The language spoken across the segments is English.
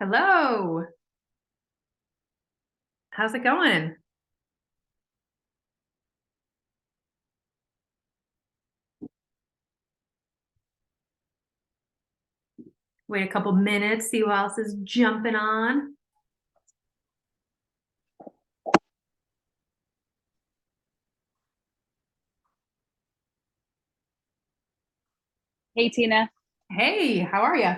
Hello. How's it going? Wait a couple minutes, see who else is jumping on. Hey Tina. Hey, how are you?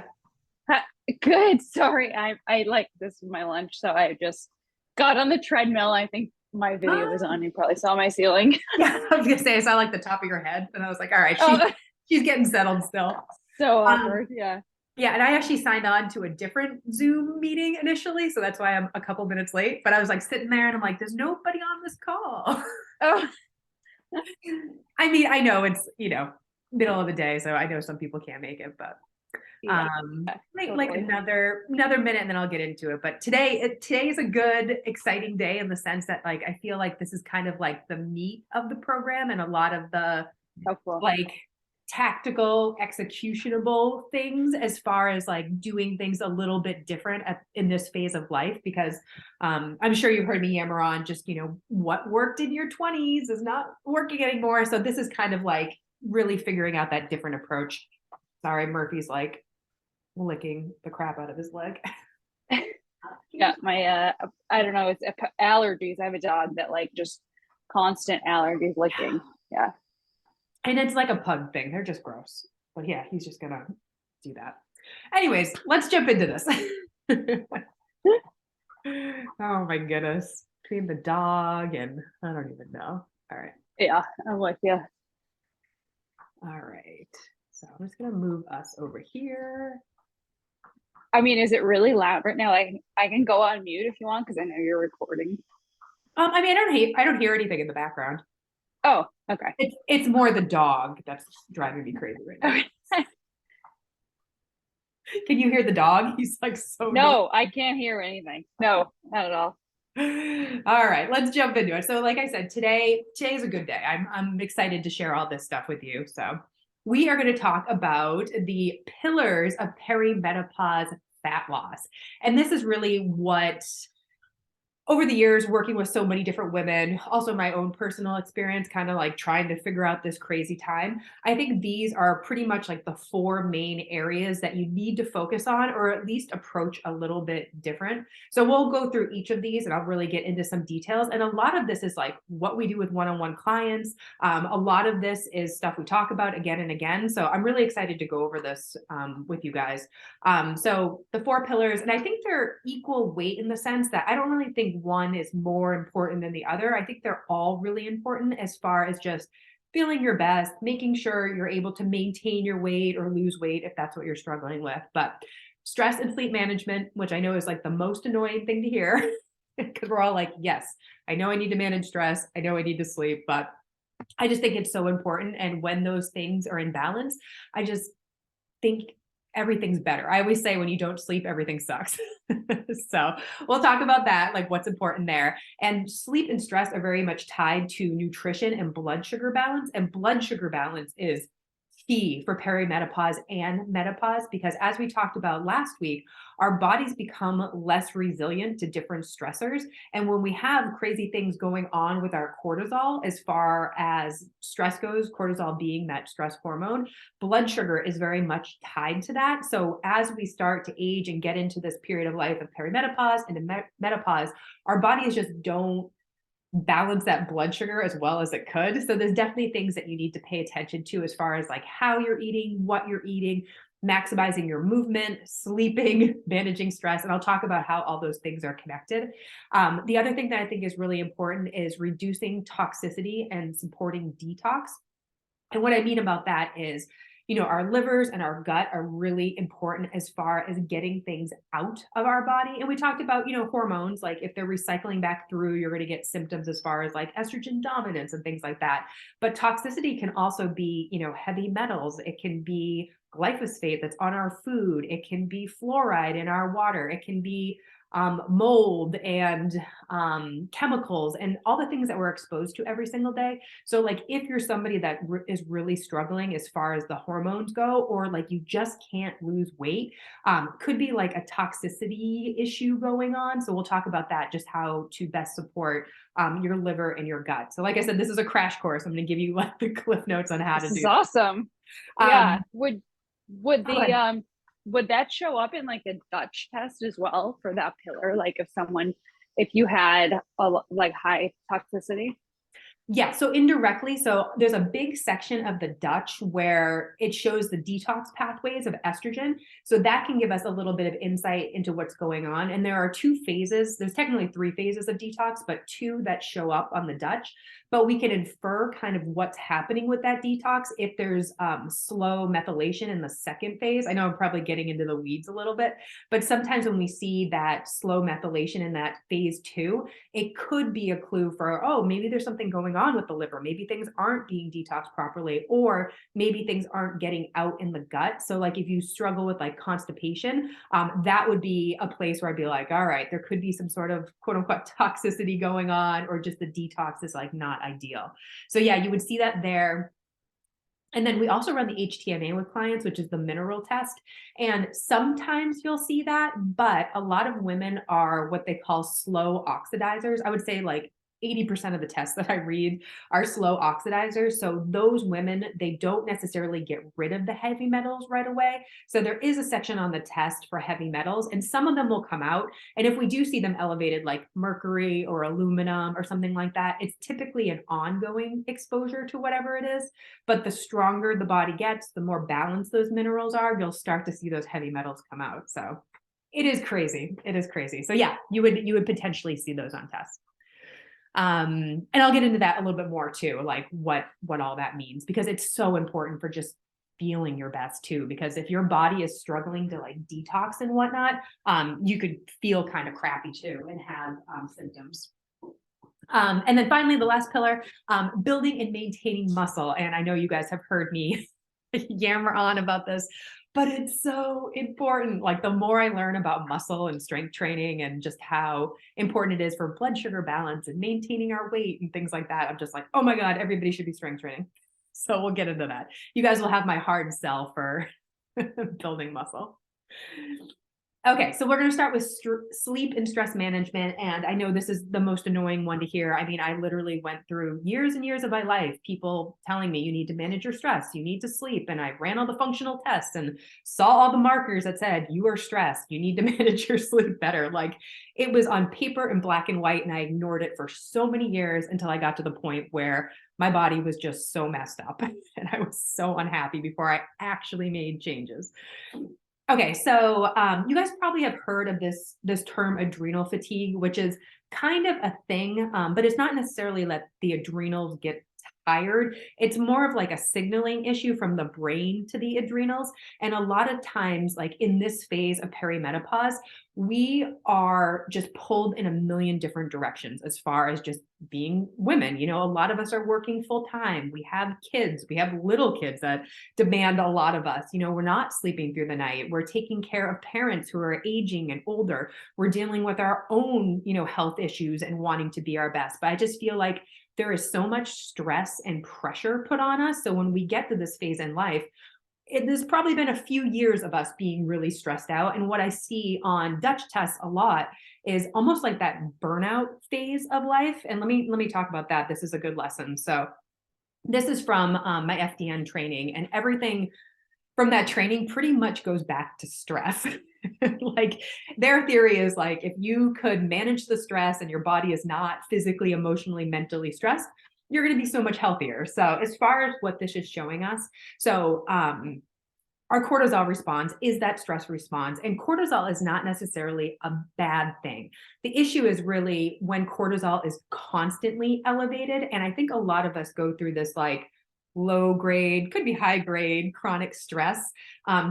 Hi- Good. Sorry. I like this was my lunch, so I just got on the treadmill. I think my video was Oh, on. You probably saw my ceiling. yeah, I was gonna say I saw like the top of your head, and I was like, all right, Oh, she's getting settled still. so Um, awkward. Yeah. yeah, and I actually signed on to a different Zoom meeting initially, so that's why I'm a couple minutes late. But I was like sitting there, and I'm like, there's nobody on this call. Oh, I mean, I know it's middle of the day, so I know some people can't make it, but yeah, like totally. another minute and then I'll get into it. But today is a good, exciting day in the sense that like I feel like this is kind of like the meat of the program and a lot of the Helpful. like tactical executionable things as far as like doing things a little bit different in this phase of life because I'm sure you've heard me yammer on just what worked in your 20s is not working anymore, so this is kind of like really figuring out that different approach. Sorry, Murphy's like licking the crap out of his leg. Yeah, my I don't know, it's allergies. I have a dog that like just constant allergies licking. Yeah. And it's like a pug thing. They're just gross. But yeah, he's just gonna do that. Anyways, let's jump into this. Oh my goodness. Between the dog and I don't even know. All right. Yeah, I'm with you. All right. So I'm just gonna move us over here. I mean, is it really loud right now? I can go on mute if you want because I know you're recording. I mean, I don't hear anything in the background. Oh, okay. It's more the dog that's driving me crazy right now. Okay. Can you hear the dog? He's like so annoying. No, I can't hear anything. No, not at all. All right, let's jump into it. So, like I said, today is a good day. I'm excited to share all this stuff with you. So, we are going to talk about the pillars of perimenopause fat loss. And this is really what over the years working with so many different women, also my own personal experience kind of like trying to figure out this crazy time, I think these are pretty much like the four main areas that you need to focus on or at least approach a little bit different. So we'll go through each of these and I'll really get into some details, and a lot of this is like what we do with one-on-one clients. A lot of this is stuff we talk about again and again, so I'm really excited to go over this with you guys. So the four pillars, and I think they're equal weight in the sense that I don't really think one is more important than the other. I think they're all really important as far as just feeling your best, making sure you're able to maintain your weight or lose weight if that's what you're struggling with. But stress and sleep management, which I know is like the most annoying thing to hear, because we're all like, yes, I know I need to manage stress. I know I need to sleep, but I just think it's so important. And when those things are in balance, I just think everything's better. I always say when you don't sleep, everything sucks. So we'll talk about that, like what's important there. And sleep and stress are very much tied to nutrition and blood sugar balance. And blood sugar balance is key for perimenopause and menopause because, as we talked about last week, our bodies become less resilient to different stressors. And when we have crazy things going on with our cortisol, as far as stress goes, cortisol being that stress hormone, blood sugar is very much tied to that. So as we start to age and get into this period of life of perimenopause and menopause, our bodies just don't balance that blood sugar as well as it could. So there's definitely things that you need to pay attention to as far as like how you're eating, what you're eating, maximizing your movement, sleeping, managing stress. And I'll talk about how all those things are connected. The other thing that I think is really important is reducing toxicity and supporting detox. And what I mean about that is, our livers and our gut are really important as far as getting things out of our body. And we talked about, hormones, like if they're recycling back through, you're going to get symptoms as far as like estrogen dominance and things like that. But toxicity can also be, heavy metals. It can be glyphosate that's on our food. It can be fluoride in our water. It can be mold and chemicals and all the things that we're exposed to every single day. So like if you're somebody that is really struggling as far as the hormones go, or like you just can't lose weight, could be like a toxicity issue going on. So we'll talk about that, just how to best support your liver and your gut. So like I said, this is a crash course. I'm going to give you like the cliff notes on how This to is do that. awesome. Yeah. Would Go ahead. the would that show up in like the Dutch test as well for that pillar? Like if you had like high toxicity? Yeah, so indirectly, so there's a big section of the Dutch where it shows the detox pathways of estrogen. So that can give us a little bit of insight into what's going on. And there are two phases. There's technically three phases of detox, but two that show up on the Dutch. But we can infer kind of what's happening with that detox if there's slow methylation in the second phase. I know I'm probably getting into the weeds a little bit, but sometimes when we see that slow methylation in that phase two, it could be a clue for, oh, maybe there's something going on with the liver. Maybe things aren't being detoxed properly, or maybe things aren't getting out in the gut. So like if you struggle with like constipation, that would be a place where I'd be like, all right, there could be some sort of quote unquote toxicity going on, or just the detox is like not ideal. So yeah, you would see that there. And then we also run the HTMA with clients, which is the mineral test. And sometimes you'll see that, but a lot of women are what they call slow oxidizers. I would say like 80% of the tests that I read are slow oxidizers. So those women, they don't necessarily get rid of the heavy metals right away. So there is a section on the test for heavy metals, and some of them will come out. And if we do see them elevated, like mercury or aluminum or something like that, it's typically an ongoing exposure to whatever it is. But the stronger the body gets, the more balanced those minerals are, you'll start to see those heavy metals come out. So it is crazy. It is crazy. So yeah, you would potentially see those on tests. And I'll get into that a little bit more too, like what all that means, because it's so important for just feeling your best too. Because if your body is struggling to like detox and whatnot, you could feel kind of crappy too and have symptoms. And then finally, the last pillar, building and maintaining muscle. And I know you guys have heard me yammer on about this, but it's so important. Like the more I learn about muscle and strength training and just how important it is for blood sugar balance and maintaining our weight and things like that, I'm just like, oh my God, everybody should be strength training. So we'll get into that. You guys will have my hard sell for building muscle. Okay, so we're going to start with sleep and stress management. And I know this is the most annoying one to hear. I mean, I literally went through years and years of my life, people telling me you need to manage your stress, you need to sleep. And I ran all the functional tests and saw all the markers that said you are stressed, you need to manage your sleep better. Like it was on paper in black and white, and I ignored it for so many years until I got to the point where my body was just so messed up and I was so unhappy before I actually made changes. Okay, so you guys probably have heard of this term adrenal fatigue, which is kind of a thing, but it's not necessarily that the adrenals get tired. It's more of like a signaling issue from the brain to the adrenals. And a lot of times, like in this phase of perimenopause, we are just pulled in a million different directions as far as just being women. You know, a lot of us are working full time. We have kids, we have little kids that demand a lot of us. You know, we're not sleeping through the night. We're taking care of parents who are aging and older. We're dealing with our own, you know, health issues and wanting to be our best. But I just feel like there is so much stress and pressure put on us. So when we get to this phase in life, there's probably been a few years of us being really stressed out. And what I see on Dutch tests a lot is almost like that burnout phase of life. And let me talk about that. This is a good lesson. So this is from my FDN training, and everything from that training pretty much goes back to stress. Like their theory is like, if you could manage the stress and your body is not physically, emotionally, mentally stressed, you're going to be so much healthier. So as far as what this is showing us, so our cortisol response is that stress response, and cortisol is not necessarily a bad thing. The issue is really when cortisol is constantly elevated. And I think a lot of us go through this like low grade, could be high grade chronic stress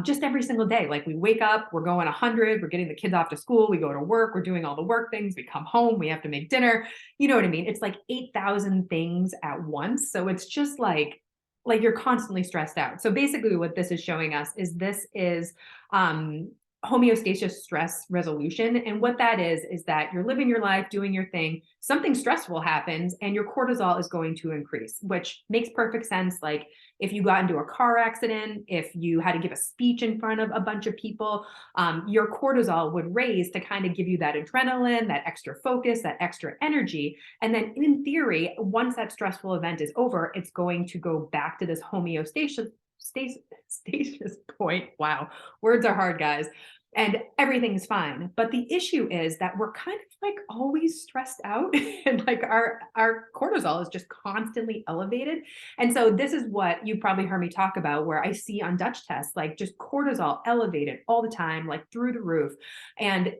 just every single day. Like we wake up, we're going 100, we're getting the kids off to school, we go to work, we're doing all the work things, we come home, we have to make dinner. You know what I mean? It's like 8,000 things at once. So it's just like you're constantly stressed out. So basically what this is showing us is this is homeostasis stress resolution. And what that is that you're living your life, doing your thing, something stressful happens and your cortisol is going to increase, which makes perfect sense. Like if you got into a car accident, if you had to give a speech in front of a bunch of people, your cortisol would raise to kind of give you that adrenaline, that extra focus, that extra energy. And then in theory, once that stressful event is over, it's going to go back to this homeostasis stasis point. Wow, words are hard, guys. And everything's fine. But the issue is that we're kind of like always stressed out and like our cortisol is just constantly elevated. And so this is what you probably heard me talk about, where I see on Dutch tests, like just cortisol elevated all the time, like through the roof. And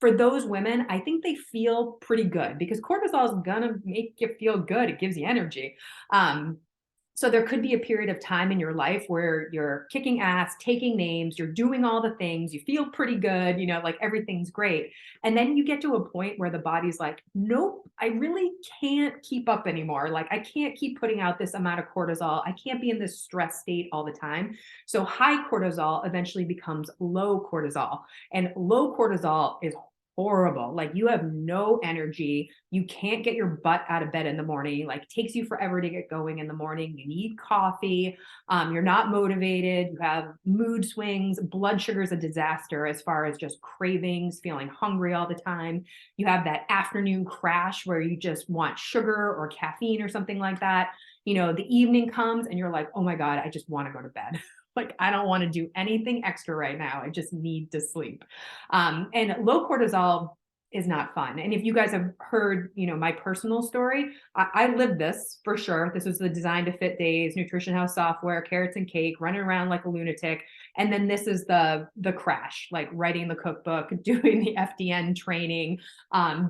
for those women, I think they feel pretty good because cortisol is gonna make you feel good. It gives you energy. So there could be a period of time in your life where you're kicking ass, taking names, you're doing all the things, you feel pretty good, you know, like everything's great. And then you get to a point where the body's like, nope, I really can't keep up anymore. Like I can't keep putting out this amount of cortisol. I can't be in this stress state all the time. So high cortisol eventually becomes low cortisol. And low cortisol is horrible. Like you have no energy. You can't get your butt out of bed in the morning. Like it takes you forever to get going in the morning. You need coffee. You're not motivated. You have mood swings. Blood sugar is a disaster as far as just cravings, feeling hungry all the time. You have that afternoon crash where you just want sugar or caffeine or something like that. You know, the evening comes and you're like, oh my God, I just want to go to bed. Like, I don't want to do anything extra right now. I just need to sleep. And low cortisol is not fun. And if you guys have heard, you know, my personal story, I lived this for sure. This was the Design to Fit days, Nutrition House software, carrots and cake, running around like a lunatic. And then this is the crash, like writing the cookbook, doing the FDN training,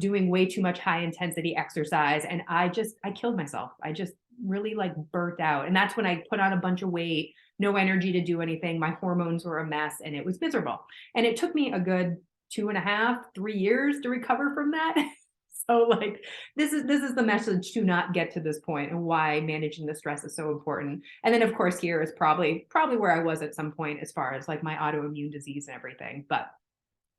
doing way too much high intensity exercise. And I killed myself. I just really like burnt out. And that's when I put on a bunch of weight, no energy to do anything. My hormones were a mess and it was miserable. And it took me a good 2.5, 3 years to recover from that. So like this is the message to not get to this point and why managing the stress is so important. And then of course here is probably where I was at some point as far as like my autoimmune disease and everything. But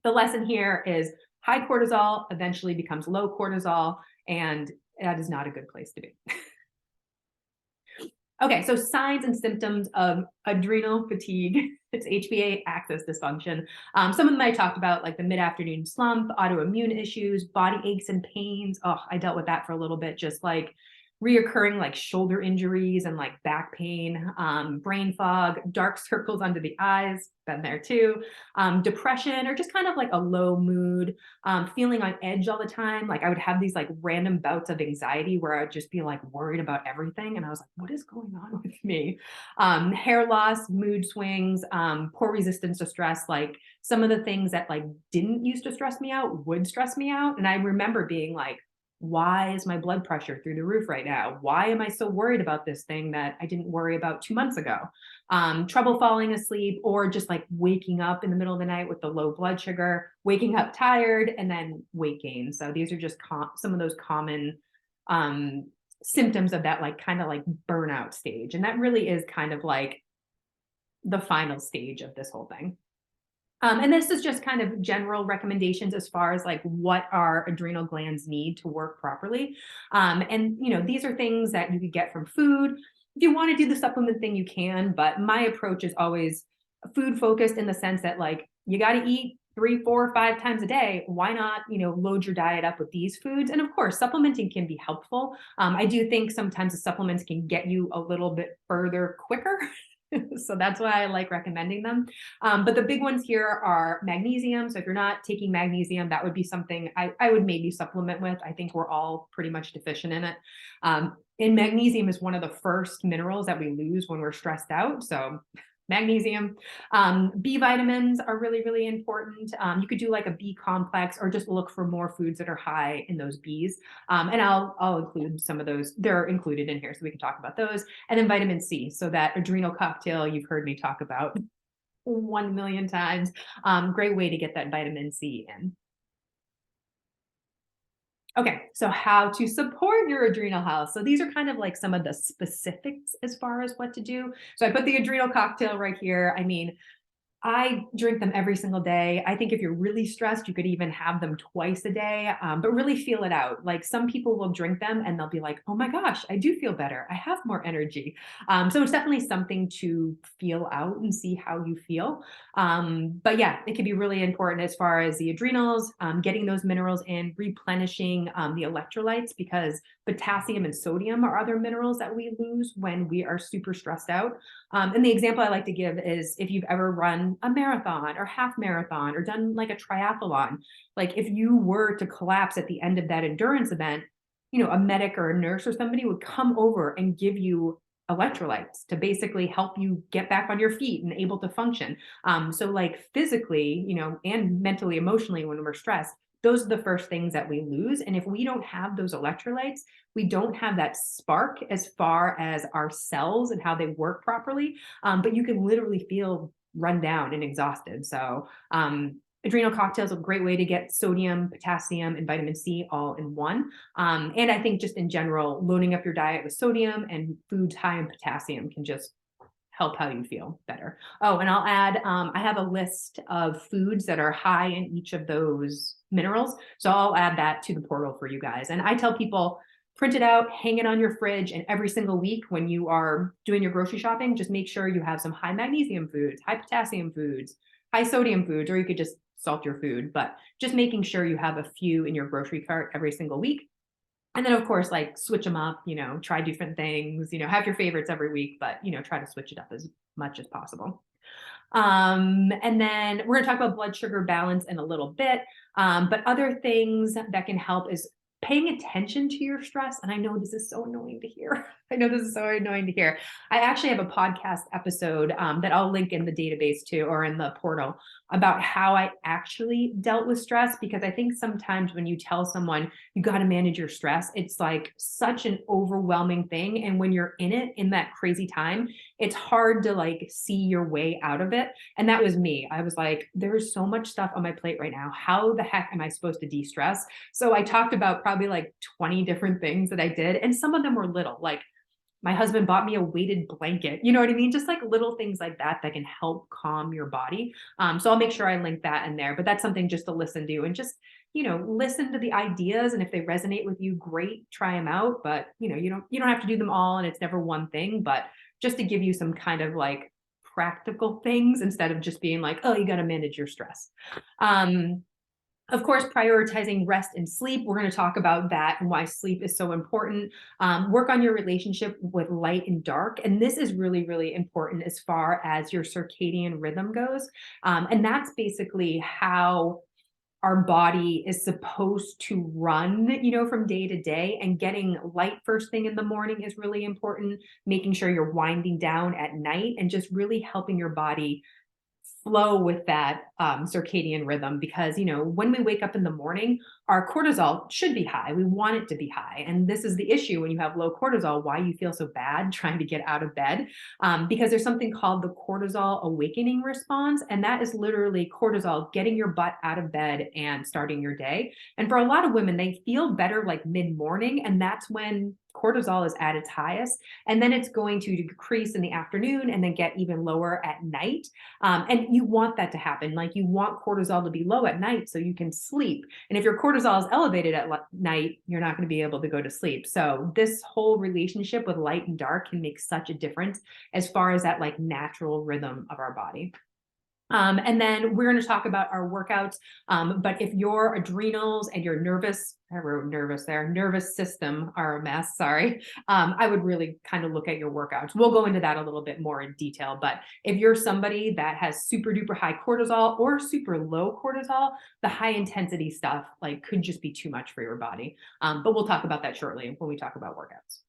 the lesson here is high cortisol eventually becomes low cortisol, and that is not a good place to be. Okay, so signs and symptoms of adrenal fatigue. It's HPA axis dysfunction. Some of them I talked about, like the mid-afternoon slump, autoimmune issues, body aches and pains. Oh, I dealt with that for a little bit, just like reoccurring like shoulder injuries and like back pain, brain fog, dark circles under the eyes, been there too, depression, or just kind of like a low mood, feeling on edge all the time. Like I would have these like random bouts of anxiety where I'd just be like worried about everything. And I was like, what is going on with me? Hair loss, mood swings, poor resistance to stress. Like some of the things that like didn't used to stress me out would stress me out. And I remember being like, why is my blood pressure through the roof right now? Why am I so worried about this thing that I didn't worry about 2 months ago? Trouble falling asleep, or just like waking up in the middle of the night with the low blood sugar, waking up tired, and then weight gain. So these are just some of those common symptoms of that like kind of like burnout stage. And that really is kind of like the final stage of this whole thing. And this is just kind of general recommendations as far as like what our adrenal glands need to work properly. And, you know, these are things that you could get from food. If you want to do the supplement thing, you can, but my approach is always food focused in the sense that like you got to eat 3, 4, 5 times a day. Why not, you know, load your diet up with these foods? And of course, supplementing can be helpful. I do think sometimes the supplements can get you a little bit further quicker. So that's why I like recommending them. But the big ones here are magnesium. So if you're not taking magnesium, that would be something I would maybe supplement with. I think we're all pretty much deficient in it. And magnesium is one of the first minerals that we lose when we're stressed out. So magnesium. B vitamins are really, really important. You could do like a B complex or just look for more foods that are high in those Bs. And I'll include some of those. They're included in here, so we can talk about those. And then vitamin C. So that adrenal cocktail you've heard me talk about 1 million times. Great way to get that vitamin C in. Okay, so how to support your adrenal health. So these are kind of like some of the specifics as far as what to do. So I put the adrenal cocktail right here. I mean, I drink them every single day. I think if you're really stressed, you could even have them twice a day, but really feel it out. Like some people will drink them and they'll be like, oh my gosh, I do feel better. I have more energy. So it's definitely something to feel out and see how you feel. But yeah, it can be really important as far as the adrenals, getting those minerals in, replenishing the electrolytes, because potassium and sodium are other minerals that we lose when we are super stressed out. And the example I like to give is if you've ever run a marathon or half marathon or done like a triathlon, like if you were to collapse at the end of that endurance event, a medic or a nurse or somebody would come over and give you electrolytes to basically help you get back on your feet and able to function. So like physically, and mentally, emotionally, when we're stressed, those are the first things that we lose. And if we don't have those electrolytes, we don't have that spark as far as our cells and how they work properly. But you can literally feel run down and exhausted. So adrenal cocktails are a great way to get sodium, potassium, and vitamin C all in one. And I think just in general, loading up your diet with sodium and foods high in potassium can just help how you feel better. Oh, and I'll add, I have a list of foods that are high in each of those minerals. So I'll add that to the portal for you guys. And I tell people, print it out, hang it on your fridge, and every single week when you are doing your grocery shopping, just make sure you have some high magnesium foods, high potassium foods, high sodium foods, or you could just salt your food, but just making sure you have a few in your grocery cart every single week. And then of course, like switch them up, try different things, have your favorites every week, but try to switch it up as much as possible. And then we're gonna talk about blood sugar balance in a little bit. But other things that can help is paying attention to your stress. And I know this is so annoying to hear. I know this is so annoying to hear. I actually have a podcast episode that I'll link in the database too, or in the portal, about how I actually dealt with stress, because I think sometimes when you tell someone you got to manage your stress, it's like such an overwhelming thing. And when you're in it in that crazy time, it's hard to like see your way out of it. And that was me. I was like, there's so much stuff on my plate right now. How the heck am I supposed to de-stress? So I talked about probably like 20 different things that I did. And some of them were little, like my husband bought me a weighted blanket. You know what I mean? Just like little things like that that can help calm your body. So I'll make sure I link that in there. But that's something just to listen to and just, listen to the ideas. And if they resonate with you, great, try them out. But you don't have to do them all, and it's never one thing. But just to give you some kind of like practical things instead of just being like, oh, you got to manage your stress. Of course, prioritizing rest and sleep. We're going to talk about that and why sleep is so important. Work on your relationship with light and dark. And this is really, really important as far as your circadian rhythm goes. And that's basically how our body is supposed to run, from day to day. And getting light first thing in the morning is really important. Making sure you're winding down at night and just really helping your body flow with that circadian rhythm, because when we wake up in the morning, our cortisol should be high. We want it to be high, and this is the issue when you have low cortisol, why you feel so bad trying to get out of bed, because there's something called the cortisol awakening response, and that is literally cortisol getting your butt out of bed and starting your day. And for a lot of women, they feel better like mid-morning, and that's when cortisol is at its highest, and then it's going to decrease in the afternoon and then get even lower at night. And you want that to happen. Like you want cortisol to be low at night so you can sleep. And if your cortisol is elevated at night, you're not going to be able to go to sleep. So this whole relationship with light and dark can make such a difference as far as that like natural rhythm of our body. And then we're going to talk about our workouts. But if your adrenals and your nervous system are a mess, sorry, I would really kind of look at your workouts. We'll go into that a little bit more in detail. But if you're somebody that has super duper high cortisol or super low cortisol, the high intensity stuff like could just be too much for your body. But we'll talk about that shortly when we talk about workouts.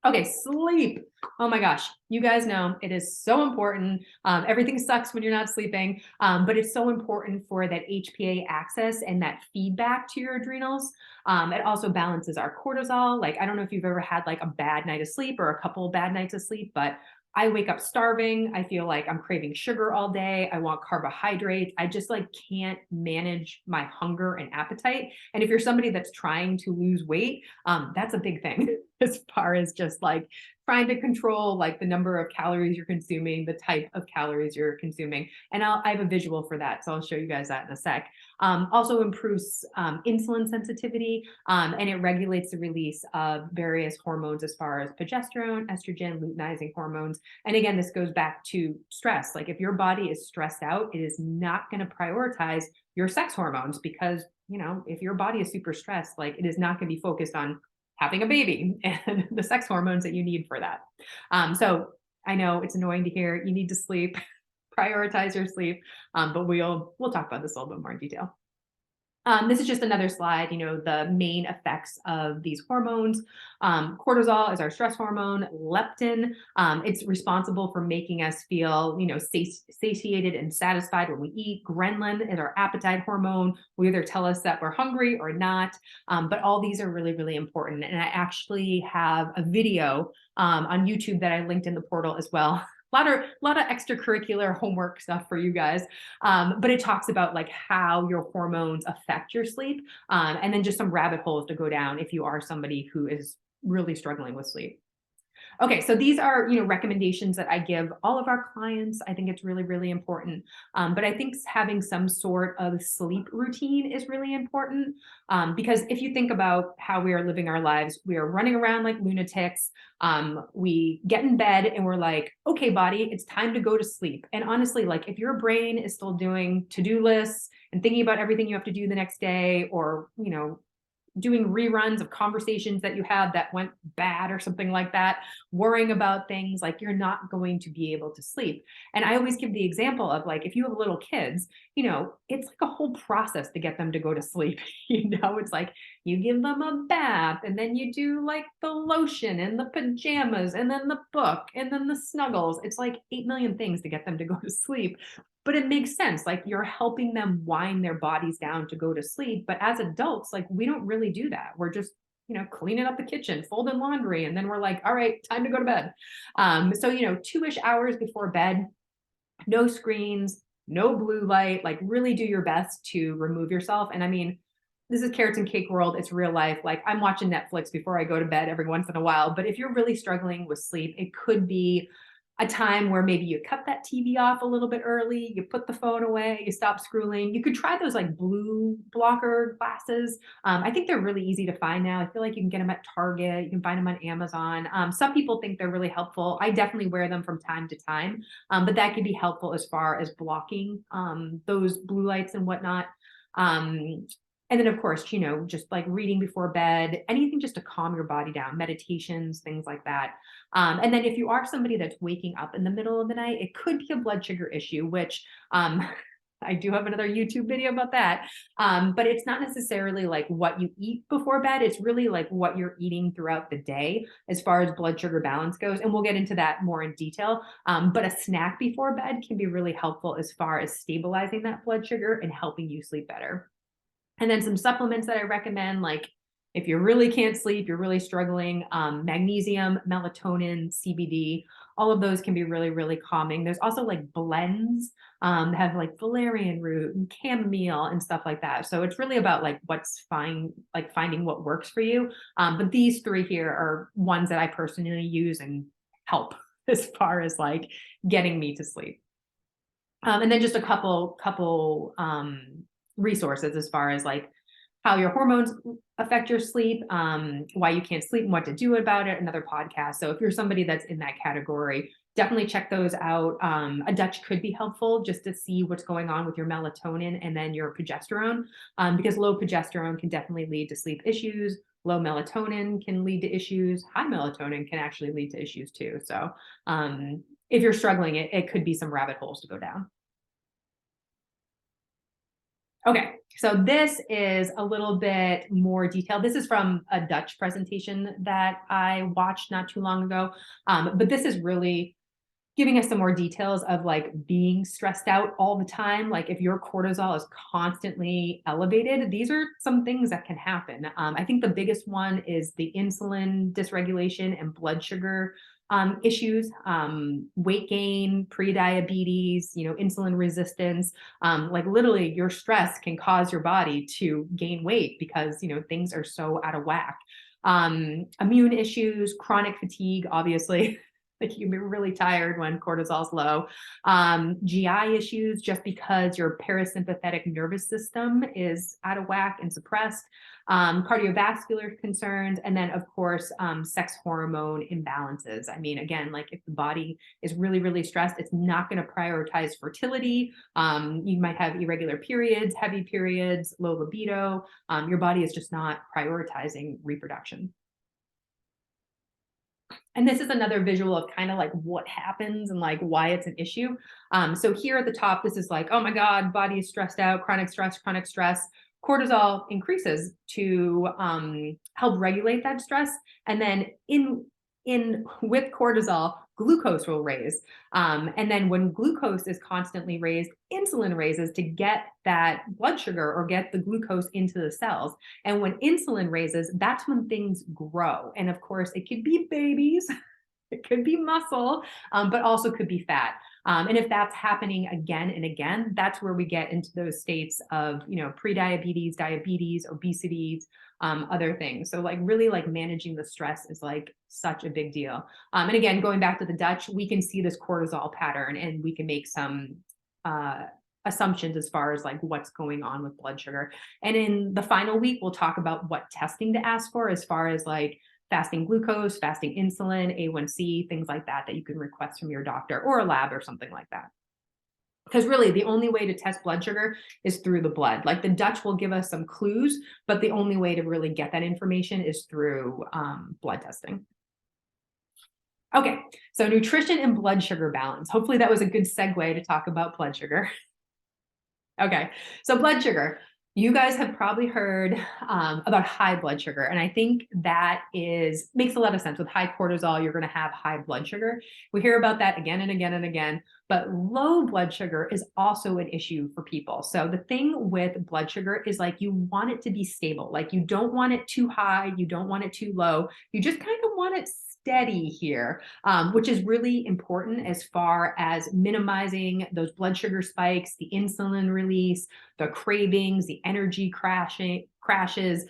Okay, sleep. Oh my gosh, you guys know it is so important. Everything sucks when you're not sleeping, but it's so important for that HPA access and that feedback to your adrenals. It also balances our cortisol. Like, I don't know if you've ever had like a bad night of sleep or a couple of bad nights of sleep, but I wake up starving. I feel like I'm craving sugar all day. I want carbohydrates. I just like can't manage my hunger and appetite. And if you're somebody that's trying to lose weight, that's a big thing. as far as just like trying to control like the number of calories you're consuming, the type of calories you're consuming. And I have a visual for that, so I'll show you guys that in a sec. Also improves insulin sensitivity, and it regulates the release of various hormones as far as progesterone, estrogen, luteinizing hormones. And again, this goes back to stress. Like if your body is stressed out, it is not going to prioritize your sex hormones because, you know, if your body is super stressed, like it is not going to be focused on having a baby and the sex hormones that you need for that. So I know it's annoying to hear you need to sleep, prioritize your sleep, but we'll talk about this a little bit more in detail. This is just another slide, you know, the main effects of these hormones. Cortisol is our stress hormone. Leptin, it's responsible for making us feel, you know, satiated and satisfied when we eat. Ghrelin is our appetite hormone. Will either tell us that we're hungry or not. But all these are really, really important. And I actually have a video on YouTube that I linked in the portal as well. A lot of extracurricular homework stuff for you guys. But it talks about like how your hormones affect your sleep, and then just some rabbit holes to go down if you are somebody who is really struggling with sleep. Okay, so these are, you know, recommendations that I give all of our clients. I think it's really, really important. But I think having some sort of sleep routine is really important, because if you think about how we are living our lives, we are running around like lunatics. We get in bed and we're like, okay, body, it's time to go to sleep. And honestly, like if your brain is still doing to-do lists and thinking about everything you have to do the next day, or, you know, doing reruns of conversations that you had that went bad or something like that, worrying about things, like you're not going to be able to sleep. And I always give the example of like, if you have little kids, you know, it's like a whole process to get them to go to sleep. You know, it's like you give them a bath and then you do like the lotion and the pajamas and then the book and then the snuggles. It's like 8 million things to get them to go to sleep. But it makes sense. Like you're helping them wind their bodies down to go to sleep. But as adults, like we don't really do that. We're just, you know, cleaning up the kitchen, folding laundry, and then we're like, all right, time to go to bed. So, you know, 2-ish hours before bed, no screens, no blue light, like really do your best to remove yourself. And I mean, this is carrots and cake world. It's real life. Like I'm watching Netflix before I go to bed every once in a while. But if you're really struggling with sleep, it could be a time where maybe you cut that TV off a little bit early, you put the phone away, you stop scrolling. You could try those like blue blocker glasses. I think they're really easy to find now. I feel like you can get them at Target, you can find them on Amazon. Some people think they're really helpful. I definitely wear them from time to time, but that could be helpful as far as blocking those blue lights and whatnot. And then of course, you know, just like reading before bed, anything just to calm your body down, meditations, things like that. And then if you are somebody that's waking up in the middle of the night, it could be a blood sugar issue, which I do have another YouTube video about that. But it's not necessarily like what you eat before bed. It's really like what you're eating throughout the day as far as blood sugar balance goes. And we'll get into that more in detail. But a snack before bed can be really helpful as far as stabilizing that blood sugar and helping you sleep better. And then some supplements that I recommend, like if you really can't sleep, you're really struggling, magnesium, melatonin, CBD, all of those can be really, really calming. There's also like blends that have like valerian root and chamomile and stuff like that. So it's really about like what's fine, like finding what works for you. But these three here are ones that I personally use and help as far as like getting me to sleep. And then just a couple resources as far as like how your hormones affect your sleep, why you can't sleep and what to do about it, another podcast. So if you're somebody that's in that category, definitely check those out. A Dutch could be helpful just to see what's going on with your melatonin and then your progesterone, because low progesterone can definitely lead to sleep issues. Low melatonin can lead to issues. High melatonin can actually lead to issues too. So if you're struggling, it could be some rabbit holes to go down. Okay, so this is a little bit more detailed. This is from a Dutch presentation that I watched not too long ago. But this is really giving us some more details of like being stressed out all the time. Like if your cortisol is constantly elevated, these are some things that can happen. I think the biggest one is the insulin dysregulation and blood sugar issues, weight gain, pre-diabetes, you know, insulin resistance. Like literally your stress can cause your body to gain weight because, you know, things are so out of whack. Immune issues, chronic fatigue, obviously. Like you can be really tired when cortisol's low. GI issues, just because your parasympathetic nervous system is out of whack and suppressed. Cardiovascular concerns, and then of course, sex hormone imbalances. I mean, again, like if the body is really, really stressed, it's not going to prioritize fertility. You might have irregular periods, heavy periods, low libido. Your body is just not prioritizing reproduction. And this is another visual of kind of like what happens and like why it's an issue. So here at the top, this is like, oh my God, body is stressed out, chronic stress, chronic stress. Cortisol increases to help regulate that stress. And then in with cortisol, glucose will raise. And then when glucose is constantly raised, insulin raises to get that blood sugar or get the glucose into the cells. And when insulin raises, that's when things grow. And of course, it could be babies, it could be muscle, but also could be fat. And if that's happening again and again, that's where we get into those states of, prediabetes, diabetes, obesity, other things. So like really like managing the stress is like such a big deal. And again, going back to the Dutch, we can see this cortisol pattern and we can make some assumptions as far as like what's going on with blood sugar. And in the final week, we'll talk about what testing to ask for as far as like fasting glucose, fasting insulin, A1C, things like that you can request from your doctor or a lab or something like that. Because really the only way to test blood sugar is through the blood. Like the Dutch will give us some clues, but the only way to really get that information is through blood testing. Okay, so nutrition and blood sugar balance. Hopefully that was a good segue to talk about blood sugar. Okay, so blood sugar. You guys have probably heard about high blood sugar, and I think that makes a lot of sense. With high cortisol, you're going to have high blood sugar. We hear about that again and again and again, but low blood sugar is also an issue for people. So the thing with blood sugar is like you want it to be stable. Like you don't want it too high, you don't want it too low. You just kind of want it steady here, which is really important as far as minimizing those blood sugar spikes, the insulin release, the cravings, the energy crashes,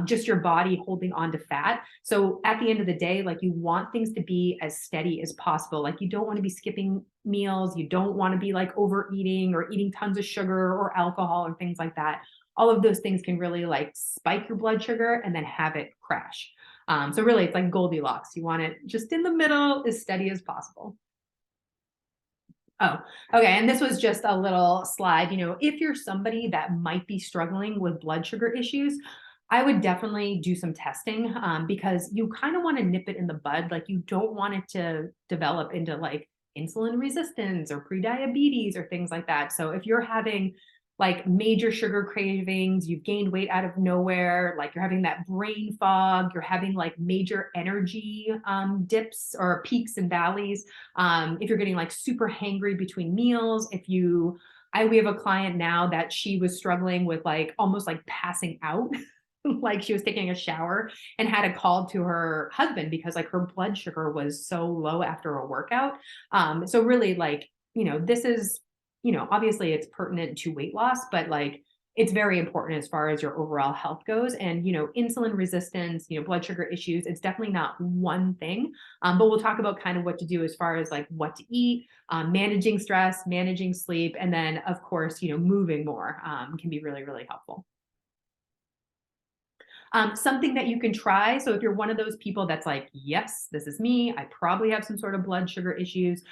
just your body holding on to fat. So at the end of the day, like you want things to be as steady as possible. Like you don't want to be skipping meals. You don't want to be like overeating or eating tons of sugar or alcohol or things like that. All of those things can really like spike your blood sugar and then have it crash. So really it's like Goldilocks. You want it just in the middle, as steady as possible. Oh, okay. And this was just a little slide. If you're somebody that might be struggling with blood sugar issues, I would definitely do some testing because you kind of want to nip it in the bud. Like you don't want it to develop into like insulin resistance or prediabetes or things like that. So if you're having like major sugar cravings, you've gained weight out of nowhere, like you're having that brain fog, you're having like major energy dips or peaks and valleys. If you're getting like super hangry between meals, we have a client now that she was struggling with like almost like passing out. Like she was taking a shower and had a call to her husband because like her blood sugar was so low after a workout. So really like, this is, obviously it's pertinent to weight loss, but like it's very important as far as your overall health goes. And, insulin resistance, blood sugar issues, it's definitely not one thing. But we'll talk about kind of what to do as far as like what to eat, managing stress, managing sleep, and then of course, moving more can be really, really helpful. Something that you can try. So if you're one of those people that's like, yes, this is me, I probably have some sort of blood sugar issues.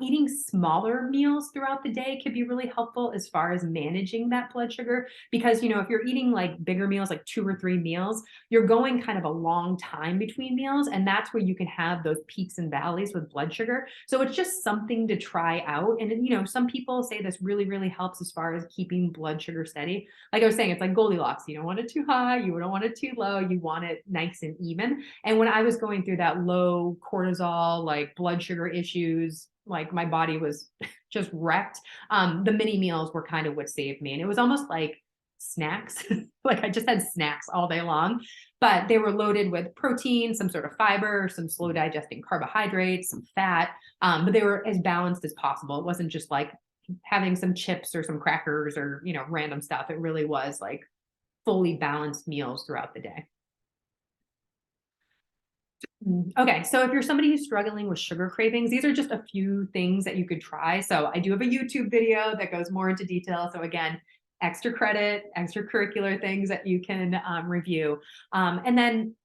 Eating smaller meals throughout the day could be really helpful as far as managing that blood sugar. Because, if you're eating like bigger meals, like 2 or 3 meals, you're going kind of a long time between meals. And that's where you can have those peaks and valleys with blood sugar. So it's just something to try out. And, some people say this really, really helps as far as keeping blood sugar steady. Like I was saying, it's like Goldilocks. You don't want it too high, you don't want it too low, you want it nice and even. And when I was going through that low cortisol, like blood sugar issues, like my body was just wrecked. The mini meals were kind of what saved me. And it was almost like snacks. Like I just had snacks all day long, but they were loaded with protein, some sort of fiber, some slow digesting carbohydrates, some fat. But they were as balanced as possible. It wasn't just like having some chips or some crackers or, random stuff. It really was like fully balanced meals throughout the day. Okay, so if you're somebody who's struggling with sugar cravings, these are just a few things that you could try. So I do have a YouTube video that goes more into detail. So again, extra credit, extracurricular things that you can review. And then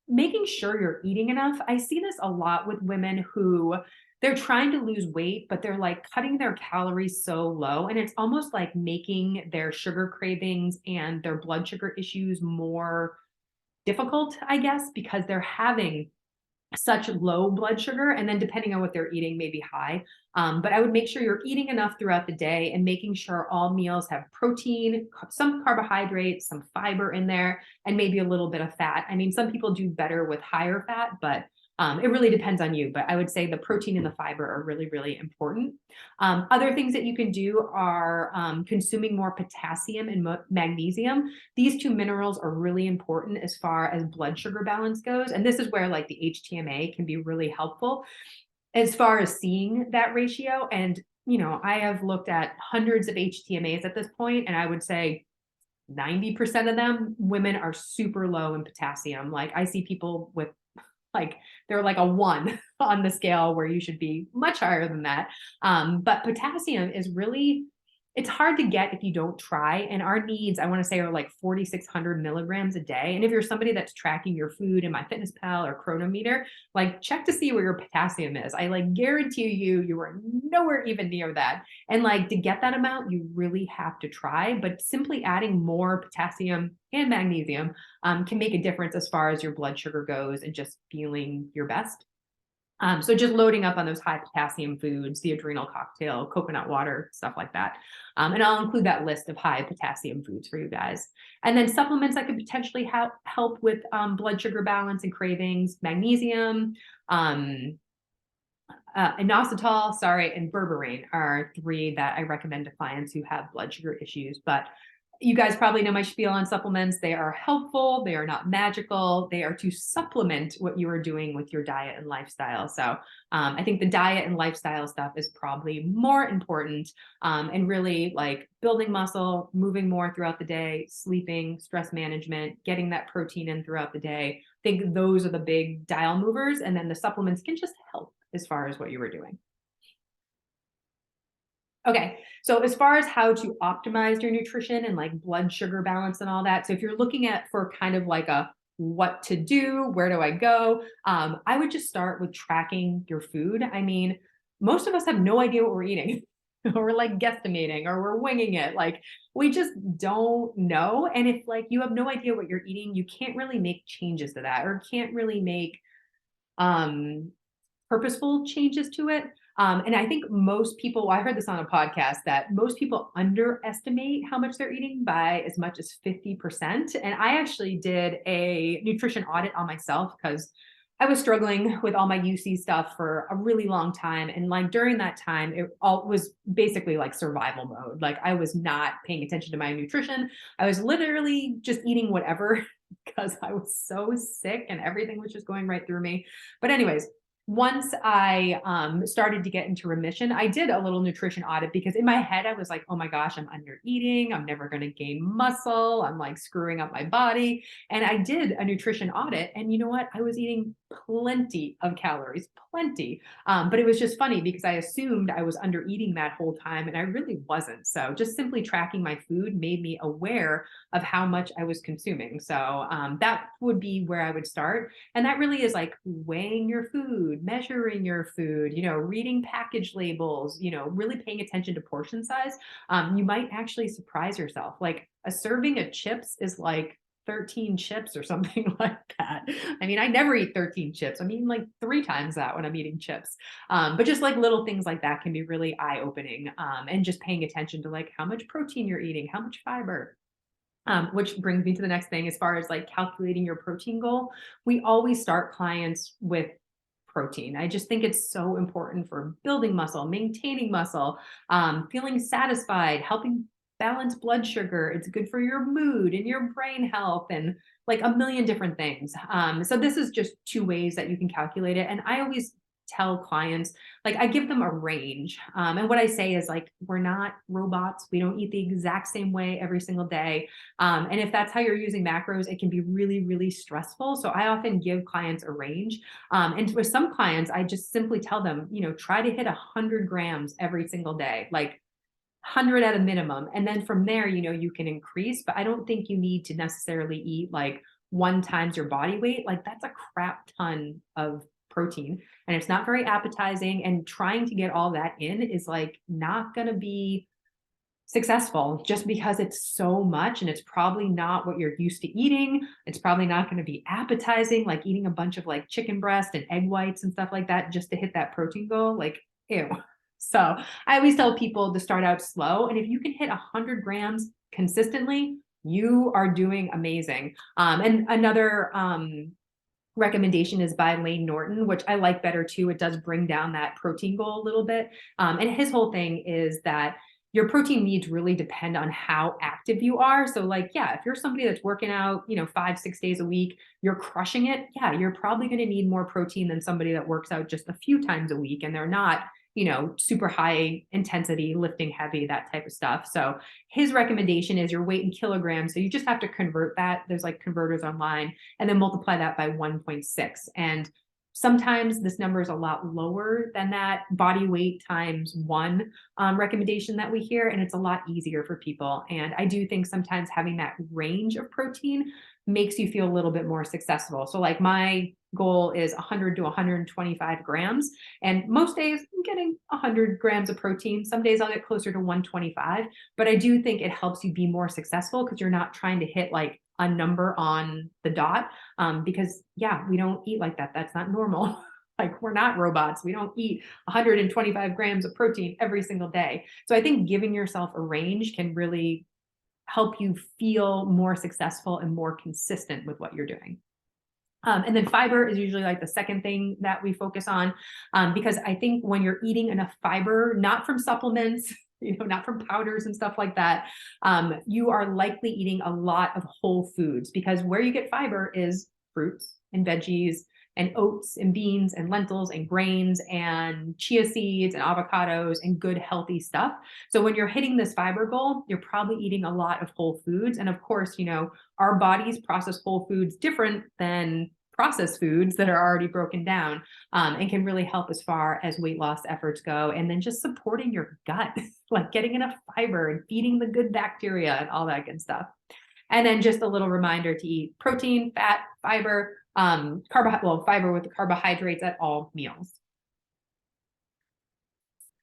making sure you're eating enough. I see this a lot with women who they're trying to lose weight, but they're like cutting their calories so low. And it's almost like making their sugar cravings and their blood sugar issues more difficult, I guess, because they're having such low blood sugar. And then depending on what they're eating, maybe high. But I would make sure you're eating enough throughout the day and making sure all meals have protein, some carbohydrates, some fiber in there, and maybe a little bit of fat. I mean, some people do better with higher fat, but it really depends on you. But I would say the protein and the fiber are really, really important. Other things that you can do are consuming more potassium and magnesium. These two minerals are really important as far as blood sugar balance goes. And this is where like the HTMA can be really helpful as far as seeing that ratio. And, you know, I have looked at hundreds of HTMAs at this point, and I would say 90% of them, women are super low in potassium. Like I see people with like they're like a 1 on the scale where you should be much higher than that. But potassium is really, it's hard to get if you don't try. And our needs, I want to say, are like 4,600 milligrams a day. And if you're somebody that's tracking your food in MyFitnessPal or Chronometer, like check to see where your potassium is. I like guarantee you are nowhere even near that. And like to get that amount, you really have to try. But simply adding more potassium and magnesium can make a difference as far as your blood sugar goes and just feeling your best. So just loading up on those high potassium foods, the adrenal cocktail, coconut water, stuff like that. And I'll include that list of high potassium foods for you guys. And then supplements that could potentially help with blood sugar balance and cravings: magnesium, inositol, and berberine are 3 that I recommend to clients who have blood sugar issues. But you guys probably know my spiel on supplements. They are helpful. They are not magical. They are to supplement what you are doing with your diet and lifestyle. So I think the diet and lifestyle stuff is probably more important, and really like building muscle, moving more throughout the day, sleeping, stress management, getting that protein in throughout the day. I think those are the big dial movers. And then the supplements can just help as far as what you were doing. Okay, so as far as how to optimize your nutrition and like blood sugar balance and all that, so if you're looking at for kind of like a what to do, where do I go? I would just start with tracking your food. I mean, most of us have no idea what we're eating. We're like guesstimating or we're winging it. Like we just don't know. And if like you have no idea what you're eating, you can't really make changes to that or can't really make um purposeful changes to it. And I think most people, well, I heard this on a podcast, that most people underestimate how much they're eating by as much as 50%. And I actually did a nutrition audit on myself because I was struggling with all my UC stuff for a really long time. And like during that time, it all was basically like survival mode. Like I was not paying attention to my nutrition. I was literally just eating whatever because I was so sick and everything was just going right through me. But anyways, once I started to get into remission, I did a little nutrition audit because in my head, I was like, oh my gosh, I'm under eating. I'm never going to gain muscle. I'm like screwing up my body. And I did a nutrition audit. And you know what? I was eating plenty of calories, plenty. But it was just funny because I assumed I was under eating that whole time and I really wasn't. So just simply tracking my food made me aware of how much I was consuming. So that would be where I would start. And that really is like weighing your food, measuring your food, you know, reading package labels, you know, really paying attention to portion size. You might actually surprise yourself. Like a serving of chips is like 13 chips or something like that. I mean, I never eat 13 chips. I'm eating like 3 times that when I'm eating chips. But just like little things like that can be really eye-opening, and just paying attention to like how much protein you're eating, how much fiber. Which brings me to the next thing as far as like calculating your protein goal. We always start clients with protein. I just think it's so important for building muscle, maintaining muscle, feeling satisfied, helping balance blood sugar. It's good for your mood and your brain health and like a million different things. So this is just 2 ways that you can calculate it. And I always tell clients, like I give them a range. And what I say is like, we're not robots. We don't eat the exact same way every single day. And if that's how you're using macros, it can be really, really stressful. So I often give clients a range. And with some clients, I just simply tell them, try to hit 100 grams every single day, like 100 at a minimum. And then from there, you can increase, but I don't think you need to necessarily eat like 1 times your body weight. Like that's a crap ton of protein and it's not very appetizing. And trying to get all that in is like not going to be successful just because it's so much and it's probably not what you're used to eating. It's probably not going to be appetizing, like eating a bunch of like chicken breast and egg whites and stuff like that just to hit that protein goal. Like, ew. So I always tell people to start out slow. And if you can hit 100 grams consistently, you are doing amazing. And another recommendation is by Lane Norton, which I like better too. It does bring down that protein goal a little bit. And his whole thing is that your protein needs really depend on how active you are. So like, yeah, if you're somebody that's working out, 5-6 days a week, you're crushing it. Yeah, you're probably going to need more protein than somebody that works out just a few times a week and they're not, super high intensity, lifting heavy, that type of stuff. So his recommendation is your weight in kilograms. So you just have to convert that. There's like converters online and then multiply that by 1.6. And sometimes this number is a lot lower than that body weight times 1 recommendation that we hear, and it's a lot easier for people. And I do think sometimes having that range of protein makes you feel a little bit more successful. So like my goal is 100 to 125 grams. And most days I'm getting 100 grams of protein. Some days I'll get closer to 125, but I do think it helps you be more successful because you're not trying to hit like a number on the dot. Because yeah, we don't eat like that. That's not normal. Like we're not robots. We don't eat 125 grams of protein every single day. So I think giving yourself a range can really help you feel more successful and more consistent with what you're doing. And then fiber is usually like the second thing that we focus on, because I think when you're eating enough fiber, not from supplements, not from powders and stuff like that, you are likely eating a lot of whole foods because where you get fiber is fruits and veggies and oats and beans and lentils and grains and chia seeds and avocados and good healthy stuff. So when you're hitting this fiber goal, you're probably eating a lot of whole foods. And of course, our bodies process whole foods different than processed foods that are already broken down, and can really help as far as weight loss efforts go. And then just supporting your gut, like getting enough fiber and feeding the good bacteria and all that good stuff. And then just a little reminder to eat protein, fat, fiber, fiber with the carbohydrates at all meals.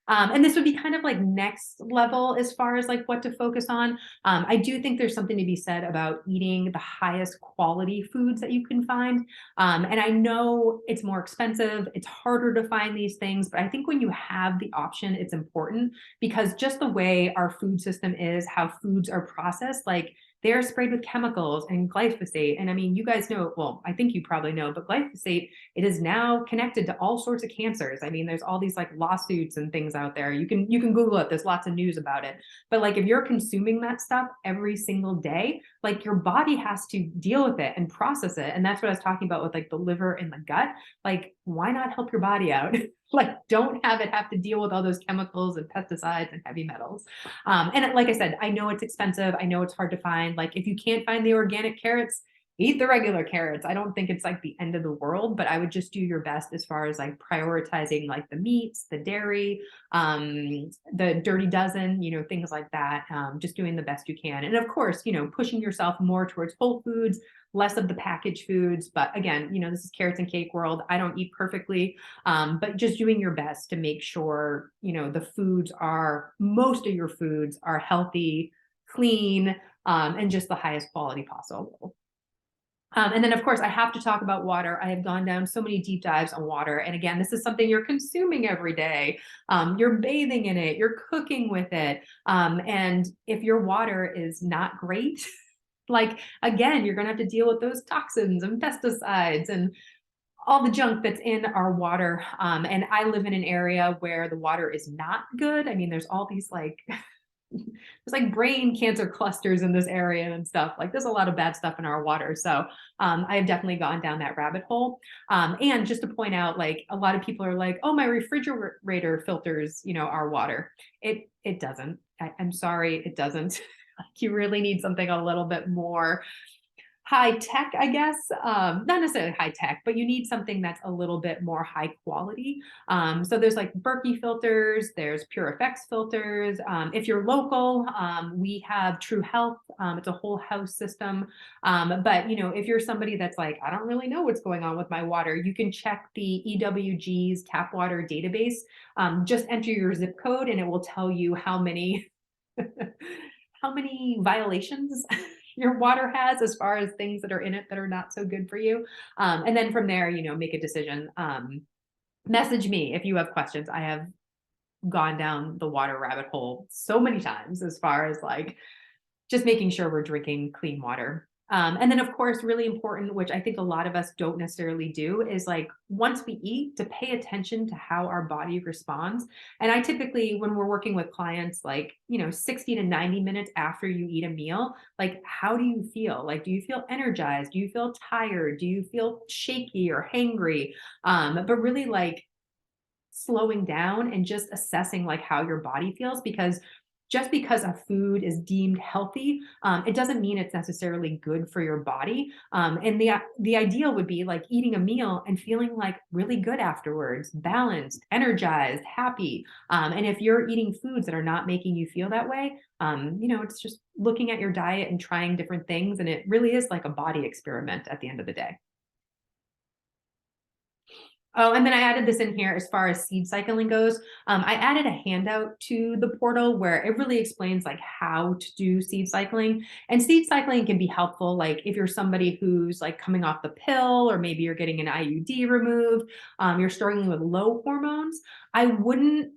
And this would be kind of like next level as far as like what to focus on. I do think there's something to be said about eating the highest quality foods that you can find. And I know it's more expensive, it's harder to find these things, but I think when you have the option, it's important because just the way our food system is, how foods are processed, like they're sprayed with chemicals and glyphosate. And I mean, you guys know, well, I think you probably know, but glyphosate, it is now connected to all sorts of cancers. I mean, there's all these like lawsuits and things out there. You can Google it. There's lots of news about it. But like if you're consuming that stuff every single day, like your body has to deal with it and process it. And that's what I was talking about with like the liver and the gut. Like, why not help your body out? Like, don't have it have to deal with all those chemicals and pesticides and heavy metals. And like I said, I know it's expensive. I know it's hard to find. Like, if you can't find the organic carrots, eat the regular carrots. I don't think it's like the end of the world, but I would just do your best as far as like prioritizing like the meats, the dairy, the dirty dozen, things like that. Just doing the best you can. And of course, pushing yourself more towards whole foods, less of the packaged foods. But again, this is carrots and cake world. I don't eat perfectly, but just doing your best to make sure, most of your foods are healthy, clean, and just the highest quality possible. And then, of course, I have to talk about water. I have gone down so many deep dives on water. And again, this is something you're consuming every day. You're bathing in it, you're cooking with it. And if your water is not great, like, again, you're going to have to deal with those toxins and pesticides and all the junk that's in our water. And I live in an area where the water is not good. I mean, there's all these like there's like brain cancer clusters in this area and stuff. Like there's a lot of bad stuff in our water. So I have definitely gone down that rabbit hole. And just to point out, like a lot of people are like, oh, my refrigerator filters, our water. It doesn't. I'm sorry, it doesn't. You really need something a little bit more high tech, I guess. Not necessarily high tech, but you need something that's a little bit more high quality. So there's like Berkey filters, there's Pure Effects filters. If you're local, we have True Health. It's a whole house system. But if you're somebody that's like, I don't really know what's going on with my water, you can check the EWG's tap water database. Just enter your zip code and it will tell you how many how many violations your water has as far as things that are in it that are not so good for you. And then from there, make a decision. Message me if you have questions. I have gone down the water rabbit hole so many times as far as like just making sure we're drinking clean water. And then, of course, really important, which I think a lot of us don't necessarily do, is like once we eat, to pay attention to how our body responds. And I typically, when we're working with clients, like, 60 to 90 minutes after you eat a meal, like, how do you feel? Like, do you feel energized? Do you feel tired? Do you feel shaky or hangry? But really, like, slowing down and just assessing like how your body feels, because just because a food is deemed healthy, it doesn't mean it's necessarily good for your body. And the ideal would be like eating a meal and feeling like really good afterwards, balanced, energized, happy. And if you're eating foods that are not making you feel that way, it's just looking at your diet and trying different things. And it really is like a body experiment at the end of the day. Oh, and then I added this in here as far as seed cycling goes. I added a handout to the portal where it really explains like how to do seed cycling. And seed cycling can be helpful, like if you're somebody who's like coming off the pill, or maybe you're getting an IUD removed, you're struggling with low hormones. I wouldn't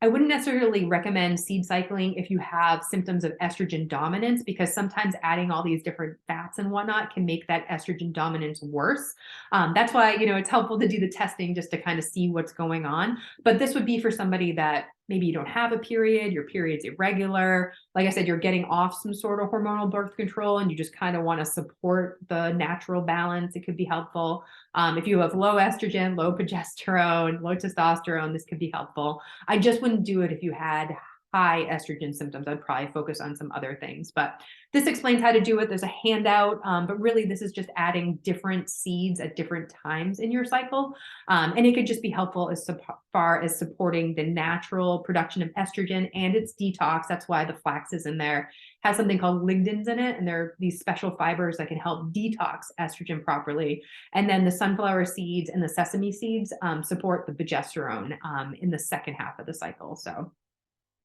necessarily recommend seed cycling if you have symptoms of estrogen dominance, because sometimes adding all these different fats and whatnot can make that estrogen dominance worse. That's why, it's helpful to do the testing just to kind of see what's going on. But this would be for somebody that maybe you don't have a period, your period's irregular. Like I said, you're getting off some sort of hormonal birth control and you just kind of want to support the natural balance. It could be helpful. If you have low estrogen, low progesterone, low testosterone, this could be helpful. I just wouldn't do it if you had high estrogen symptoms. I'd probably focus on some other things, but this explains how to do it. There's a handout, but really this is just adding different seeds at different times in your cycle. And it could just be helpful as far as supporting the natural production of estrogen and its detox. That's why the flax is in there. It has something called lignans in it, and they're these special fibers that can help detox estrogen properly. And then the sunflower seeds and the sesame seeds support the progesterone in the second half of the cycle. So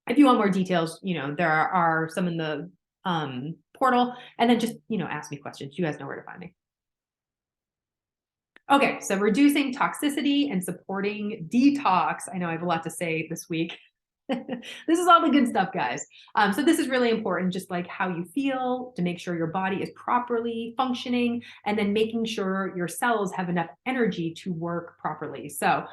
if you want more details, there are some in the portal, and then just, ask me questions. You guys know where to find me. Okay, so reducing toxicity and supporting detox. I know I have a lot to say this week. This is all the good stuff, guys. So this is really important, just like how you feel, to make sure your body is properly functioning, and then making sure your cells have enough energy to work properly. So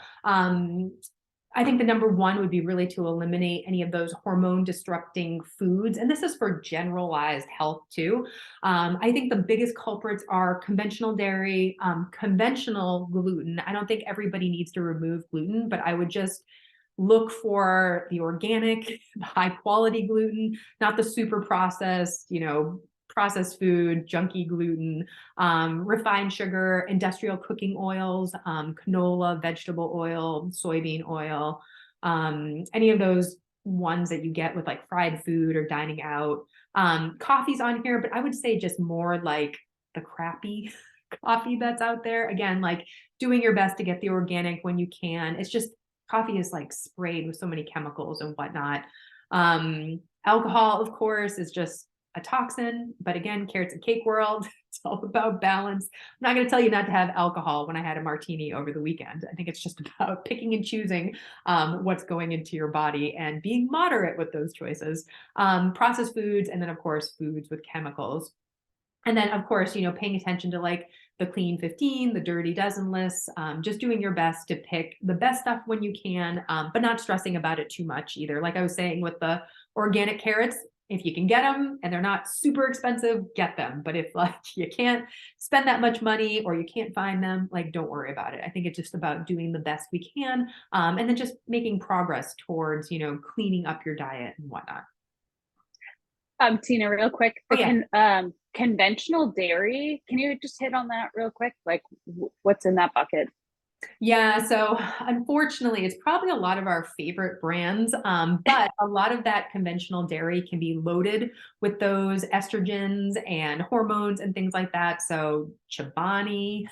I think the number one would be really to eliminate any of those hormone disrupting foods. And this is for generalized health too. I think the biggest culprits are conventional dairy, conventional gluten. I don't think everybody needs to remove gluten, but I would just look for the organic, the high quality gluten, not the super processed, processed food, junky gluten, refined sugar, industrial cooking oils, canola, vegetable oil, soybean oil, any of those ones that you get with like fried food or dining out. Coffee's on here, but I would say just more like the crappy coffee that's out there. Again, like doing your best to get the organic when you can. It's just coffee is like sprayed with so many chemicals and whatnot. Alcohol, of course, is just a toxin, but again, carrots and cake world, it's all about balance. I'm not going to tell you not to have alcohol when I had a martini over the weekend. I think it's just about picking and choosing what's going into your body and being moderate with those choices. Processed foods, and then of course, foods with chemicals. And then of course, paying attention to like the clean 15, the dirty dozen lists, just doing your best to pick the best stuff when you can, but not stressing about it too much either. Like I was saying with the Organic carrots, if you can get them and they're not super expensive, get them. But if like you can't spend that much money or you can't find them, like don't worry about it. I think it's just about doing the best we can, and then just making progress towards, cleaning up your diet and whatnot. Tina, real quick, Oh the yeah. conventional dairy, can you just hit on that real quick? Like what's in that bucket? Yeah, so unfortunately, it's probably a lot of our favorite brands, but a lot of that conventional dairy can be loaded with those estrogens and hormones and things like that. So Chobani,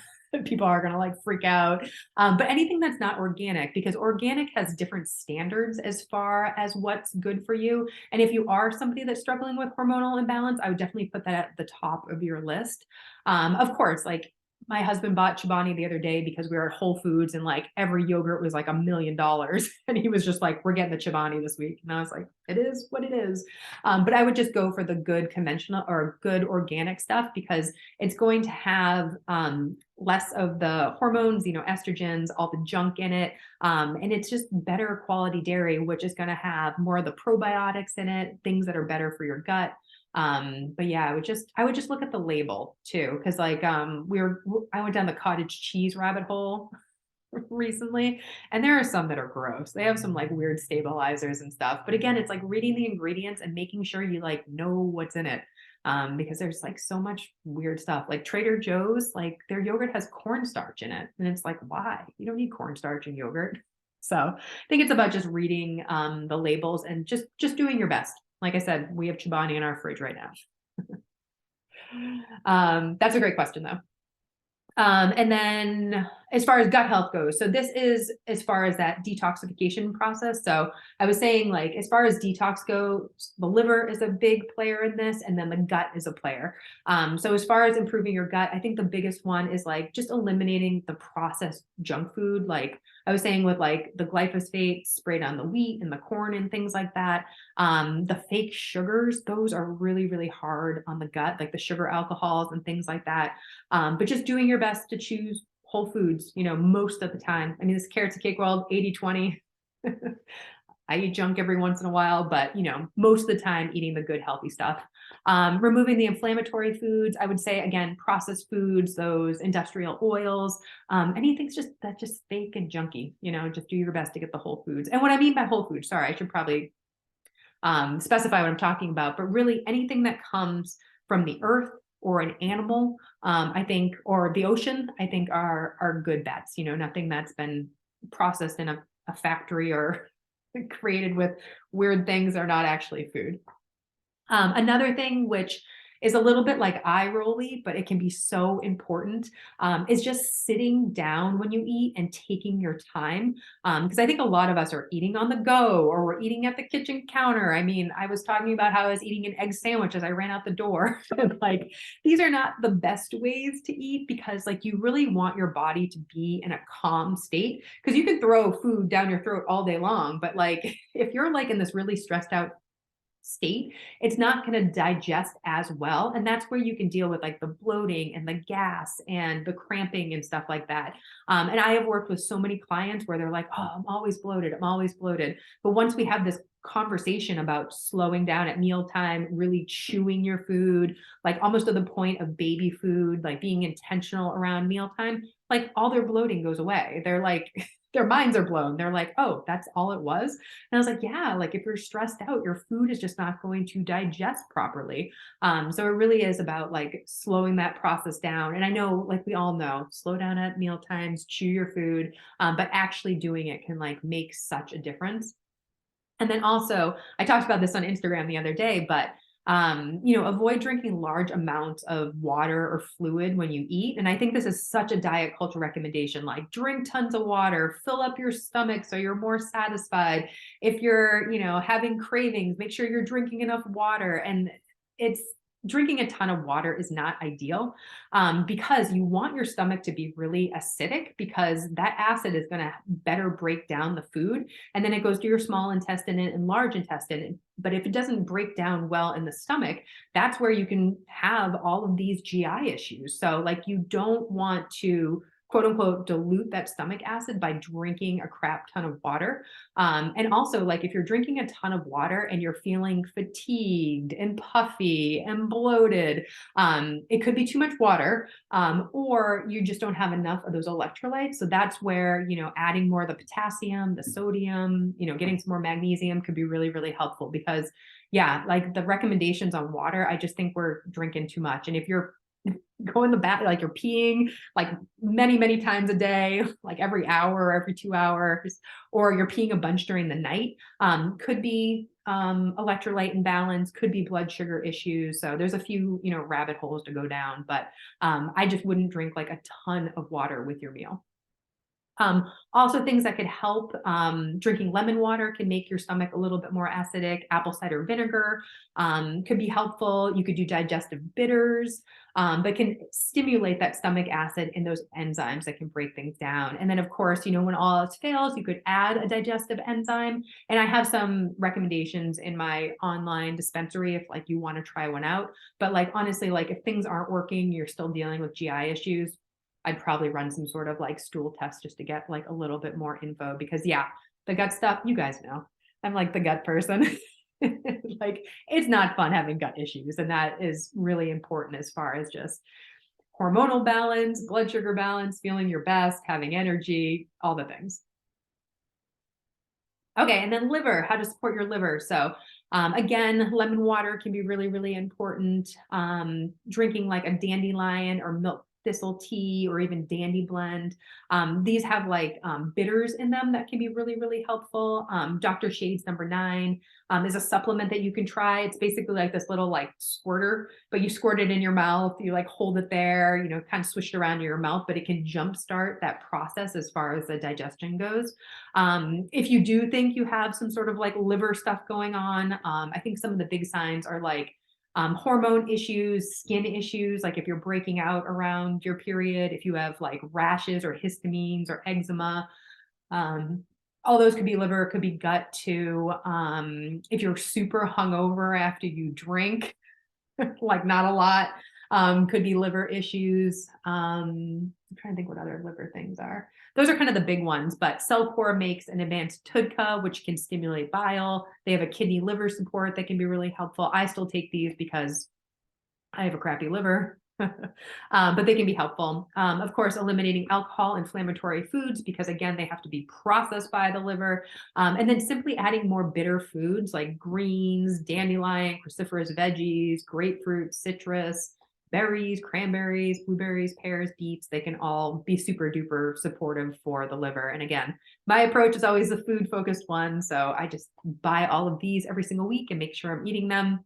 people are going to like freak out. But anything that's not organic, because organic has different standards as far as what's good for you. And if you are somebody that's struggling with hormonal imbalance, I would definitely put that at the top of your list. Of course, like my husband bought Chobani the other day because we were at Whole Foods and like every yogurt was like $1 million. And he was just like, we're getting the Chobani this week. And I was like, it is what it is. But I would just go for the good conventional or good organic stuff because it's going to have less of the hormones, estrogens, all the junk in it. And it's just better quality dairy, which is going to have more of the probiotics in it, things that are better for your gut. But yeah, I would just look at the label too, because like I went down the cottage cheese rabbit hole recently, and there are some that are gross. They have some like weird stabilizers and stuff. But again, it's like reading the ingredients and making sure you like know what's in it. Because there's like so much weird stuff. Like Trader Joe's, like their yogurt has cornstarch in it. And it's like, why? You don't need cornstarch in yogurt. So I think it's about just reading the labels and just doing your best. Like I said, we have Chobani in our fridge right now. That's a great question though. And then as far as gut health goes, so this is as far as that detoxification process. So I was saying like, as far as detox goes, the liver is a big player in this, and then the gut is a player. So as far as improving your gut, I think the biggest one is like just eliminating the processed junk food. Like I was saying with like the glyphosate sprayed on the wheat and the corn and things like that. The fake sugars, those are really, really hard on the gut, like the sugar alcohols and things like that. But just doing your best to choose whole foods, most of the time. I mean, this carrots and cake world, 80-20. I eat junk every once in a while, but most of the time eating the good, healthy stuff. Removing the inflammatory foods, I would say, again, processed foods, those industrial oils, anything's that's just fake and junky, just do your best to get the whole foods. And what I mean by whole foods, sorry, I should probably specify what I'm talking about, but really anything that comes from the earth or an animal, I think, or the ocean, I think are good bets. Nothing that's been processed in a factory or created with weird things are not actually food. Another thing, which is a little bit like eye rolly, but it can be so important, is just sitting down when you eat and taking your time. Because I think a lot of us are eating on the go or we're eating at the kitchen counter. I mean, I was talking about how I was eating an egg sandwich as I ran out the door. And like, these are not the best ways to eat because like you really want your body to be in a calm state because you can throw food down your throat all day long. But like, if you're like in this really stressed out state, it's not going to digest as well. And that's where you can deal with like the bloating and the gas and the cramping and stuff like that. And I have worked with so many clients where they're like, oh, I'm always bloated. I'm always bloated. But once we have this conversation about slowing down at mealtime, really chewing your food, like almost to the point of baby food, like being intentional around mealtime, like all their bloating goes away. They're like, their minds are blown. They're like, oh, that's all it was. And I was like, yeah, like if you're stressed out, your food is just not going to digest properly. So it really is about like slowing that process down. And I know, like we all know, slow down at meal times, chew your food, but actually doing it can like make such a difference. And then also, I talked about this on Instagram the other day, but avoid drinking large amounts of water or fluid when you eat. And I think this is such a diet culture recommendation, like drink tons of water, fill up your stomach so you're more satisfied. If you're, having cravings, make sure you're drinking enough water. And it's drinking a ton of water is not ideal because you want your stomach to be really acidic because that acid is going to better break down the food. And then it goes to your small intestine and large intestine. But if it doesn't break down well in the stomach, that's where you can have all of these GI issues. So like you don't want to quote unquote dilute that stomach acid by drinking a crap ton of water. And also, like, if you're drinking a ton of water and you're feeling fatigued and puffy and bloated, it could be too much water, or you just don't have enough of those electrolytes. So that's where, adding more of the potassium, the sodium, getting some more magnesium could be really, really helpful because, yeah, like the recommendations on water, I just think we're drinking too much. And if you're going the back, like you're peeing like many, many times a day, like every hour or every 2 hours, or you're peeing a bunch during the night, could be electrolyte imbalance, could be blood sugar issues. So there's a few, rabbit holes to go down, but I just wouldn't drink like a ton of water with your meal. Also things that could help, drinking lemon water can make your stomach a little bit more acidic. Apple cider vinegar could be helpful. You could do digestive bitters, but can stimulate that stomach acid and those enzymes that can break things down. And then of course, when all else fails, you could add a digestive enzyme. And I have some recommendations in my online dispensary if like you want to try one out. But like honestly, like if things aren't working, you're still dealing with GI issues, I'd probably run some sort of like stool test just to get like a little bit more info because yeah, the gut stuff, you guys know, I'm like the gut person. Like it's not fun having gut issues. And that is really important as far as just hormonal balance, blood sugar balance, feeling your best, having energy, all the things. Okay, and then liver, how to support your liver. So again, lemon water can be really, really important. Drinking like a dandelion or milk thistle tea or even dandy blend. These have like bitters in them that can be really, really helpful. Dr. Shade's number 9 is a supplement that you can try. It's basically like this little like squirter, but you squirt it in your mouth, you like hold it there, kind of swish it around your mouth, but it can jumpstart that process as far as the digestion goes. If you do think you have some sort of like liver stuff going on, I think some of the big signs are like hormone issues, skin issues, like if you're breaking out around your period, if you have like rashes or histamines or eczema, all those could be liver, could be gut too. If you're super hungover after you drink, like not a lot, could be liver issues. I'm trying to think what other liver things are. Those are kind of the big ones, but Cellcore makes an advanced TUDCA, which can stimulate bile. They have a kidney liver support that can be really helpful. I still take these because I have a crappy liver, but they can be helpful. Of course, eliminating alcohol, inflammatory foods, because again, they have to be processed by the liver. And then simply adding more bitter foods like greens, dandelion, cruciferous veggies, grapefruit, citrus, berries, cranberries, blueberries, pears, beets, they can all be super duper supportive for the liver. And again, my approach is always a food focused one. So I just buy all of these every single week and make sure I'm eating them.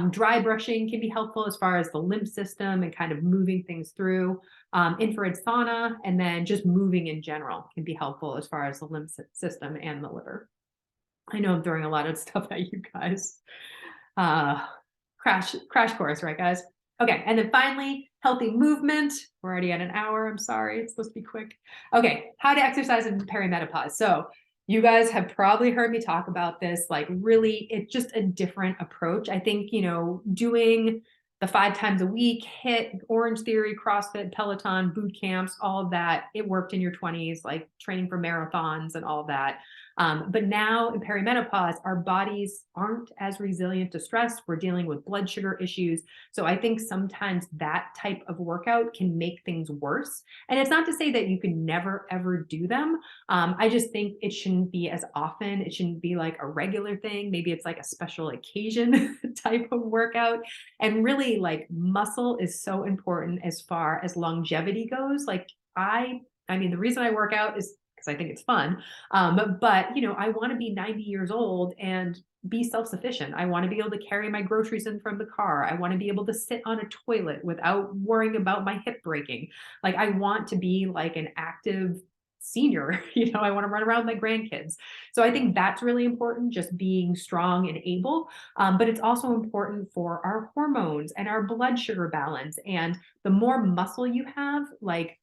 Dry brushing can be helpful as far as the lymph system and kind of moving things through. Infrared sauna and then just moving in general can be helpful as far as the lymph system and the liver. I know I'm throwing a lot of stuff at you guys. Crash course, right, guys? Okay, and then finally, healthy movement. We're already at an hour. I'm sorry, it's supposed to be quick. Okay, how to exercise in perimenopause. So you guys have probably heard me talk about this, like really, it's just a different approach. I think, doing the 5 times a week, HIIT, Orange Theory, CrossFit, Peloton, boot camps, all of that, it worked in your 20s, like training for marathons and all of that. But now in perimenopause, our bodies aren't as resilient to stress. We're dealing with blood sugar issues. So I think sometimes that type of workout can make things worse. And it's not to say that you can never, ever do them. I just think it shouldn't be as often. It shouldn't be like a regular thing. Maybe it's like a special occasion type of workout. And really, like muscle is so important as far as longevity goes. Like I mean, the reason I work out is because I think it's fun. But I want to be 90 years old and be self-sufficient. I want to be able to carry my groceries in from the car. I want to be able to sit on a toilet without worrying about my hip breaking. Like I want to be like an active senior, I want to run around with my grandkids. So I think that's really important, just being strong and able. But it's also important for our hormones and our blood sugar balance. And the more muscle you have, like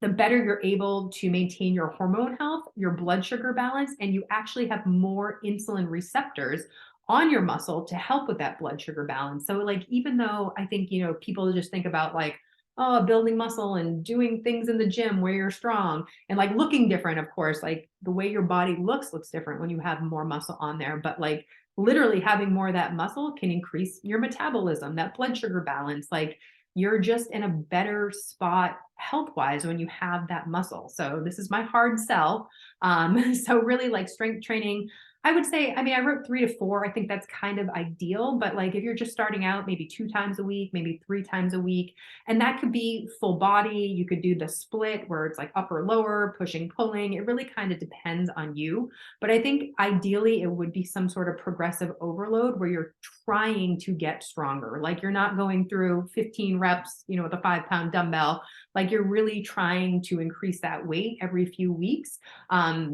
the better you're able to maintain your hormone health, your blood sugar balance, and you actually have more insulin receptors on your muscle to help with that blood sugar balance. So like, even though I think, people just think about like, oh, building muscle and doing things in the gym where you're strong and like looking different, of course, like the way your body looks different when you have more muscle on there. But like literally having more of that muscle can increase your metabolism, that blood sugar balance. Like you're just in a better spot health wise when you have that muscle. So this is my hard sell. So really like strength training, I would say, I mean, I wrote 3 to 4. I think that's kind of ideal, but like if you're just starting out, maybe 2 times a week, maybe 3 times a week, and that could be full body. You could do the split where it's like upper, lower, pushing, pulling. It really kind of depends on you. But I think ideally it would be some sort of progressive overload where you're trying to get stronger. Like you're not going through 15 reps, with a 5 pound dumbbell. Like you're really trying to increase that weight every few weeks.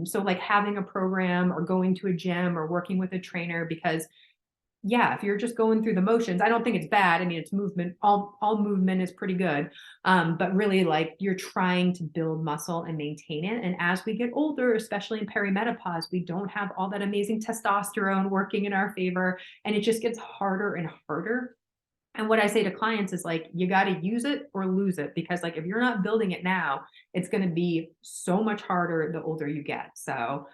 So like having a program or going to a gym or working with a trainer, because yeah, if you're just going through the motions, I don't think it's bad. I mean, it's movement. All movement is pretty good. But really like you're trying to build muscle and maintain it. And as we get older, especially in perimenopause, we don't have all that amazing testosterone working in our favor. And it just gets harder and harder. And what I say to clients is like, you got to use it or lose it, because like if you're not building it now, it's going to be so much harder the older you get. So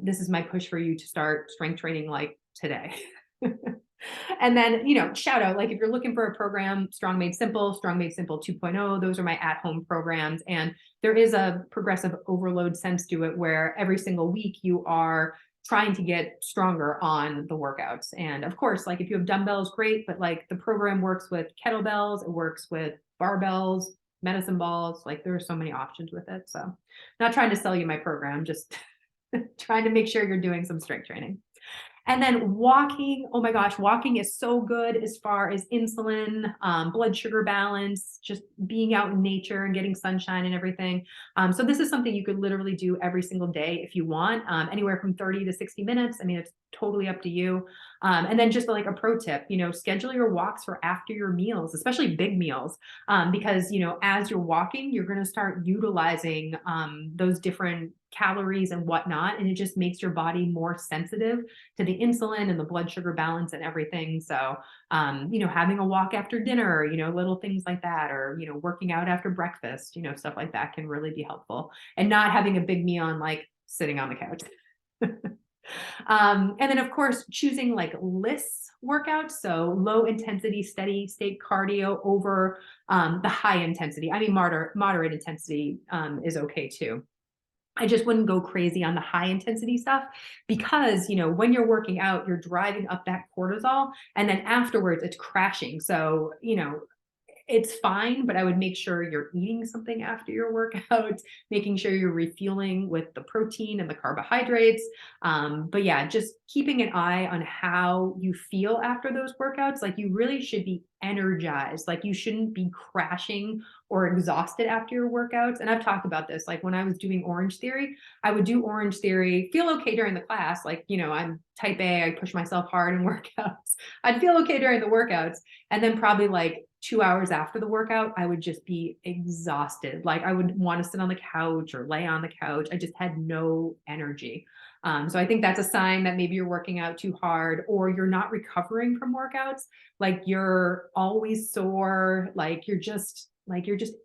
this is my push for you to start strength training like today. And then, shout out, like if you're looking for a program, Strong Made Simple 2.0, those are my at-home programs. And there is a progressive overload sense to it where every single week you are trying to get stronger on the workouts. And of course, like if you have dumbbells, great, but like the program works with kettlebells, it works with barbells, medicine balls, like there are so many options with it. So not trying to sell you my program, just trying to make sure you're doing some strength training. And then walking, oh my gosh, walking is so good as far as insulin, blood sugar balance, just being out in nature and getting sunshine and everything. So this is something you could literally do every single day if you want, anywhere from 30 to 60 minutes. I mean, it's totally up to you. And then just like a pro tip, schedule your walks for after your meals, especially big meals, because, as you're walking, you're going to start utilizing those different calories and whatnot. And it just makes your body more sensitive to the insulin and the blood sugar balance and everything. So, having a walk after dinner, little things like that, or, working out after breakfast, stuff like that can really be helpful, and not having a big meal and like sitting on the couch. And then of course, choosing like lists workouts. So low intensity, steady state cardio over the high intensity. I mean, moderate intensity is okay too. I just wouldn't go crazy on the high intensity stuff, because, when you're working out, you're driving up that cortisol, and then afterwards it's crashing. So, it's fine, but I would make sure you're eating something after your workout, making sure you're refueling with the protein and the carbohydrates. But yeah, just keeping an eye on how you feel after those workouts. Like you really should be energized. Like you shouldn't be crashing or exhausted after your workouts. And I've talked about this, like when I was doing Orange Theory, I would do Orange Theory, feel okay during the class. Like, I'm type A, I push myself hard in workouts. I'd feel okay during the workouts. And then probably like 2 hours after the workout, I would just be exhausted. Like I would want to sit on the couch or lay on the couch. I just had no energy. So I think that's a sign that maybe you're working out too hard, or you're not recovering from workouts. Like you're always sore, like you're just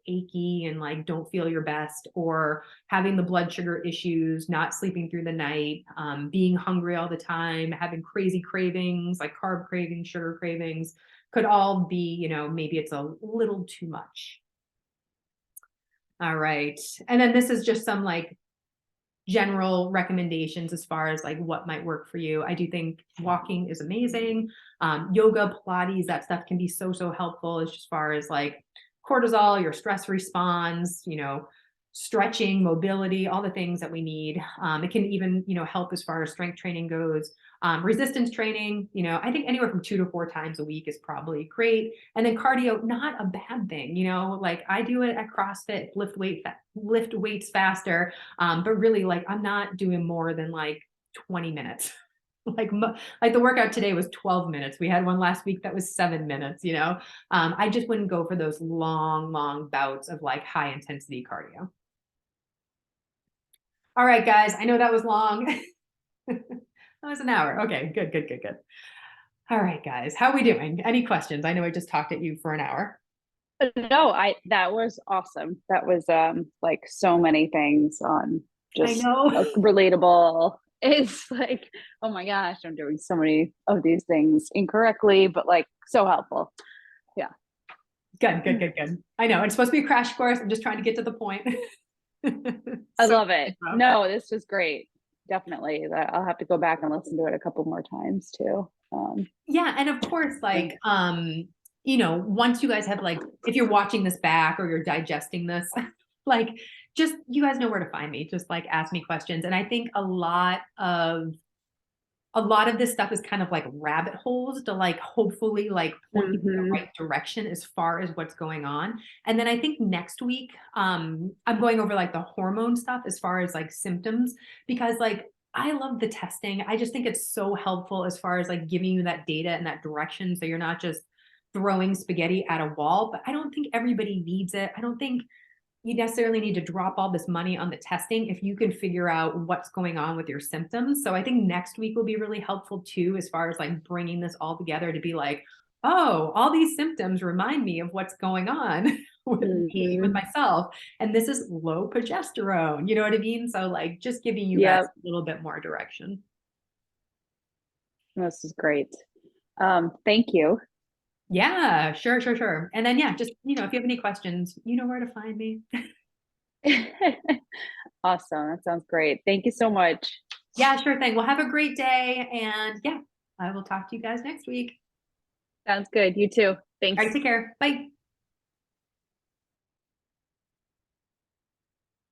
achy and like don't feel your best, or having the blood sugar issues, not sleeping through the night, being hungry all the time, having crazy cravings, like carb cravings, sugar cravings, could all be, maybe it's a little too much. All right. And then this is just some like general recommendations as far as like what might work for you. I do think walking is amazing. Yoga, Pilates, that stuff can be so helpful as far as like cortisol, your stress response, stretching, mobility, all the things that we need. It can even, help as far as strength training goes. Resistance training, I think anywhere from 2 to 4 times a week is probably great. And then cardio, not a bad thing, like I do it at CrossFit, lift weights faster. But really like, I'm not doing more than like 20 minutes. like the workout today was 12 minutes. We had one last week that was 7 minutes, I just wouldn't go for those long bouts of like high intensity cardio. All right, guys, I know that was long. That was an hour. Okay, good. All right, guys, how are we doing? Any questions? I know I just talked at you for an hour. No, that was awesome. That was like so many things on I just know. relatable. It's like, oh my gosh, I'm doing so many of these things incorrectly, but like so helpful. Yeah. Good, good, good, good. I know it's supposed to be a crash course. I'm just trying to get to the point. I So love it. No, this was great. Definitely. I'll have to go back and listen to it a couple more times too. yeah, and of course, Yeah. like you know, once you guys have like, if you're watching this back or you're digesting this, like just you guys know where to find me. Just like ask me questions. And I think a lot of this stuff is kind of like rabbit holes to like hopefully like point you in the Mhm. right direction as far as what's going on. And then I think next week I'm going over like the hormone stuff as far as like symptoms, because like I love the testing. I just think it's so helpful as far as like giving you that data and that direction so you're not just throwing spaghetti at a wall. But I don't think everybody needs it. I don't think you necessarily need to drop all this money on the testing if you can figure out what's going on with your symptoms. So I think next week will be really helpful too, as far as like bringing this all together to be like, oh, all these symptoms remind me of what's going on with me, with Mhm. myself. And this is low progesterone. You know what I mean? So like just giving you guys Yep. a little bit more direction. This is great. Thank you. Yeah, sure, sure, sure. And then yeah, just if you have any questions, you know where to find me. Awesome. That sounds great. Thank you so much. Yeah, sure thing. Well, have a great day. And yeah, I will talk to you guys next week. Sounds good. You too. All right, Thanks. take care. Bye.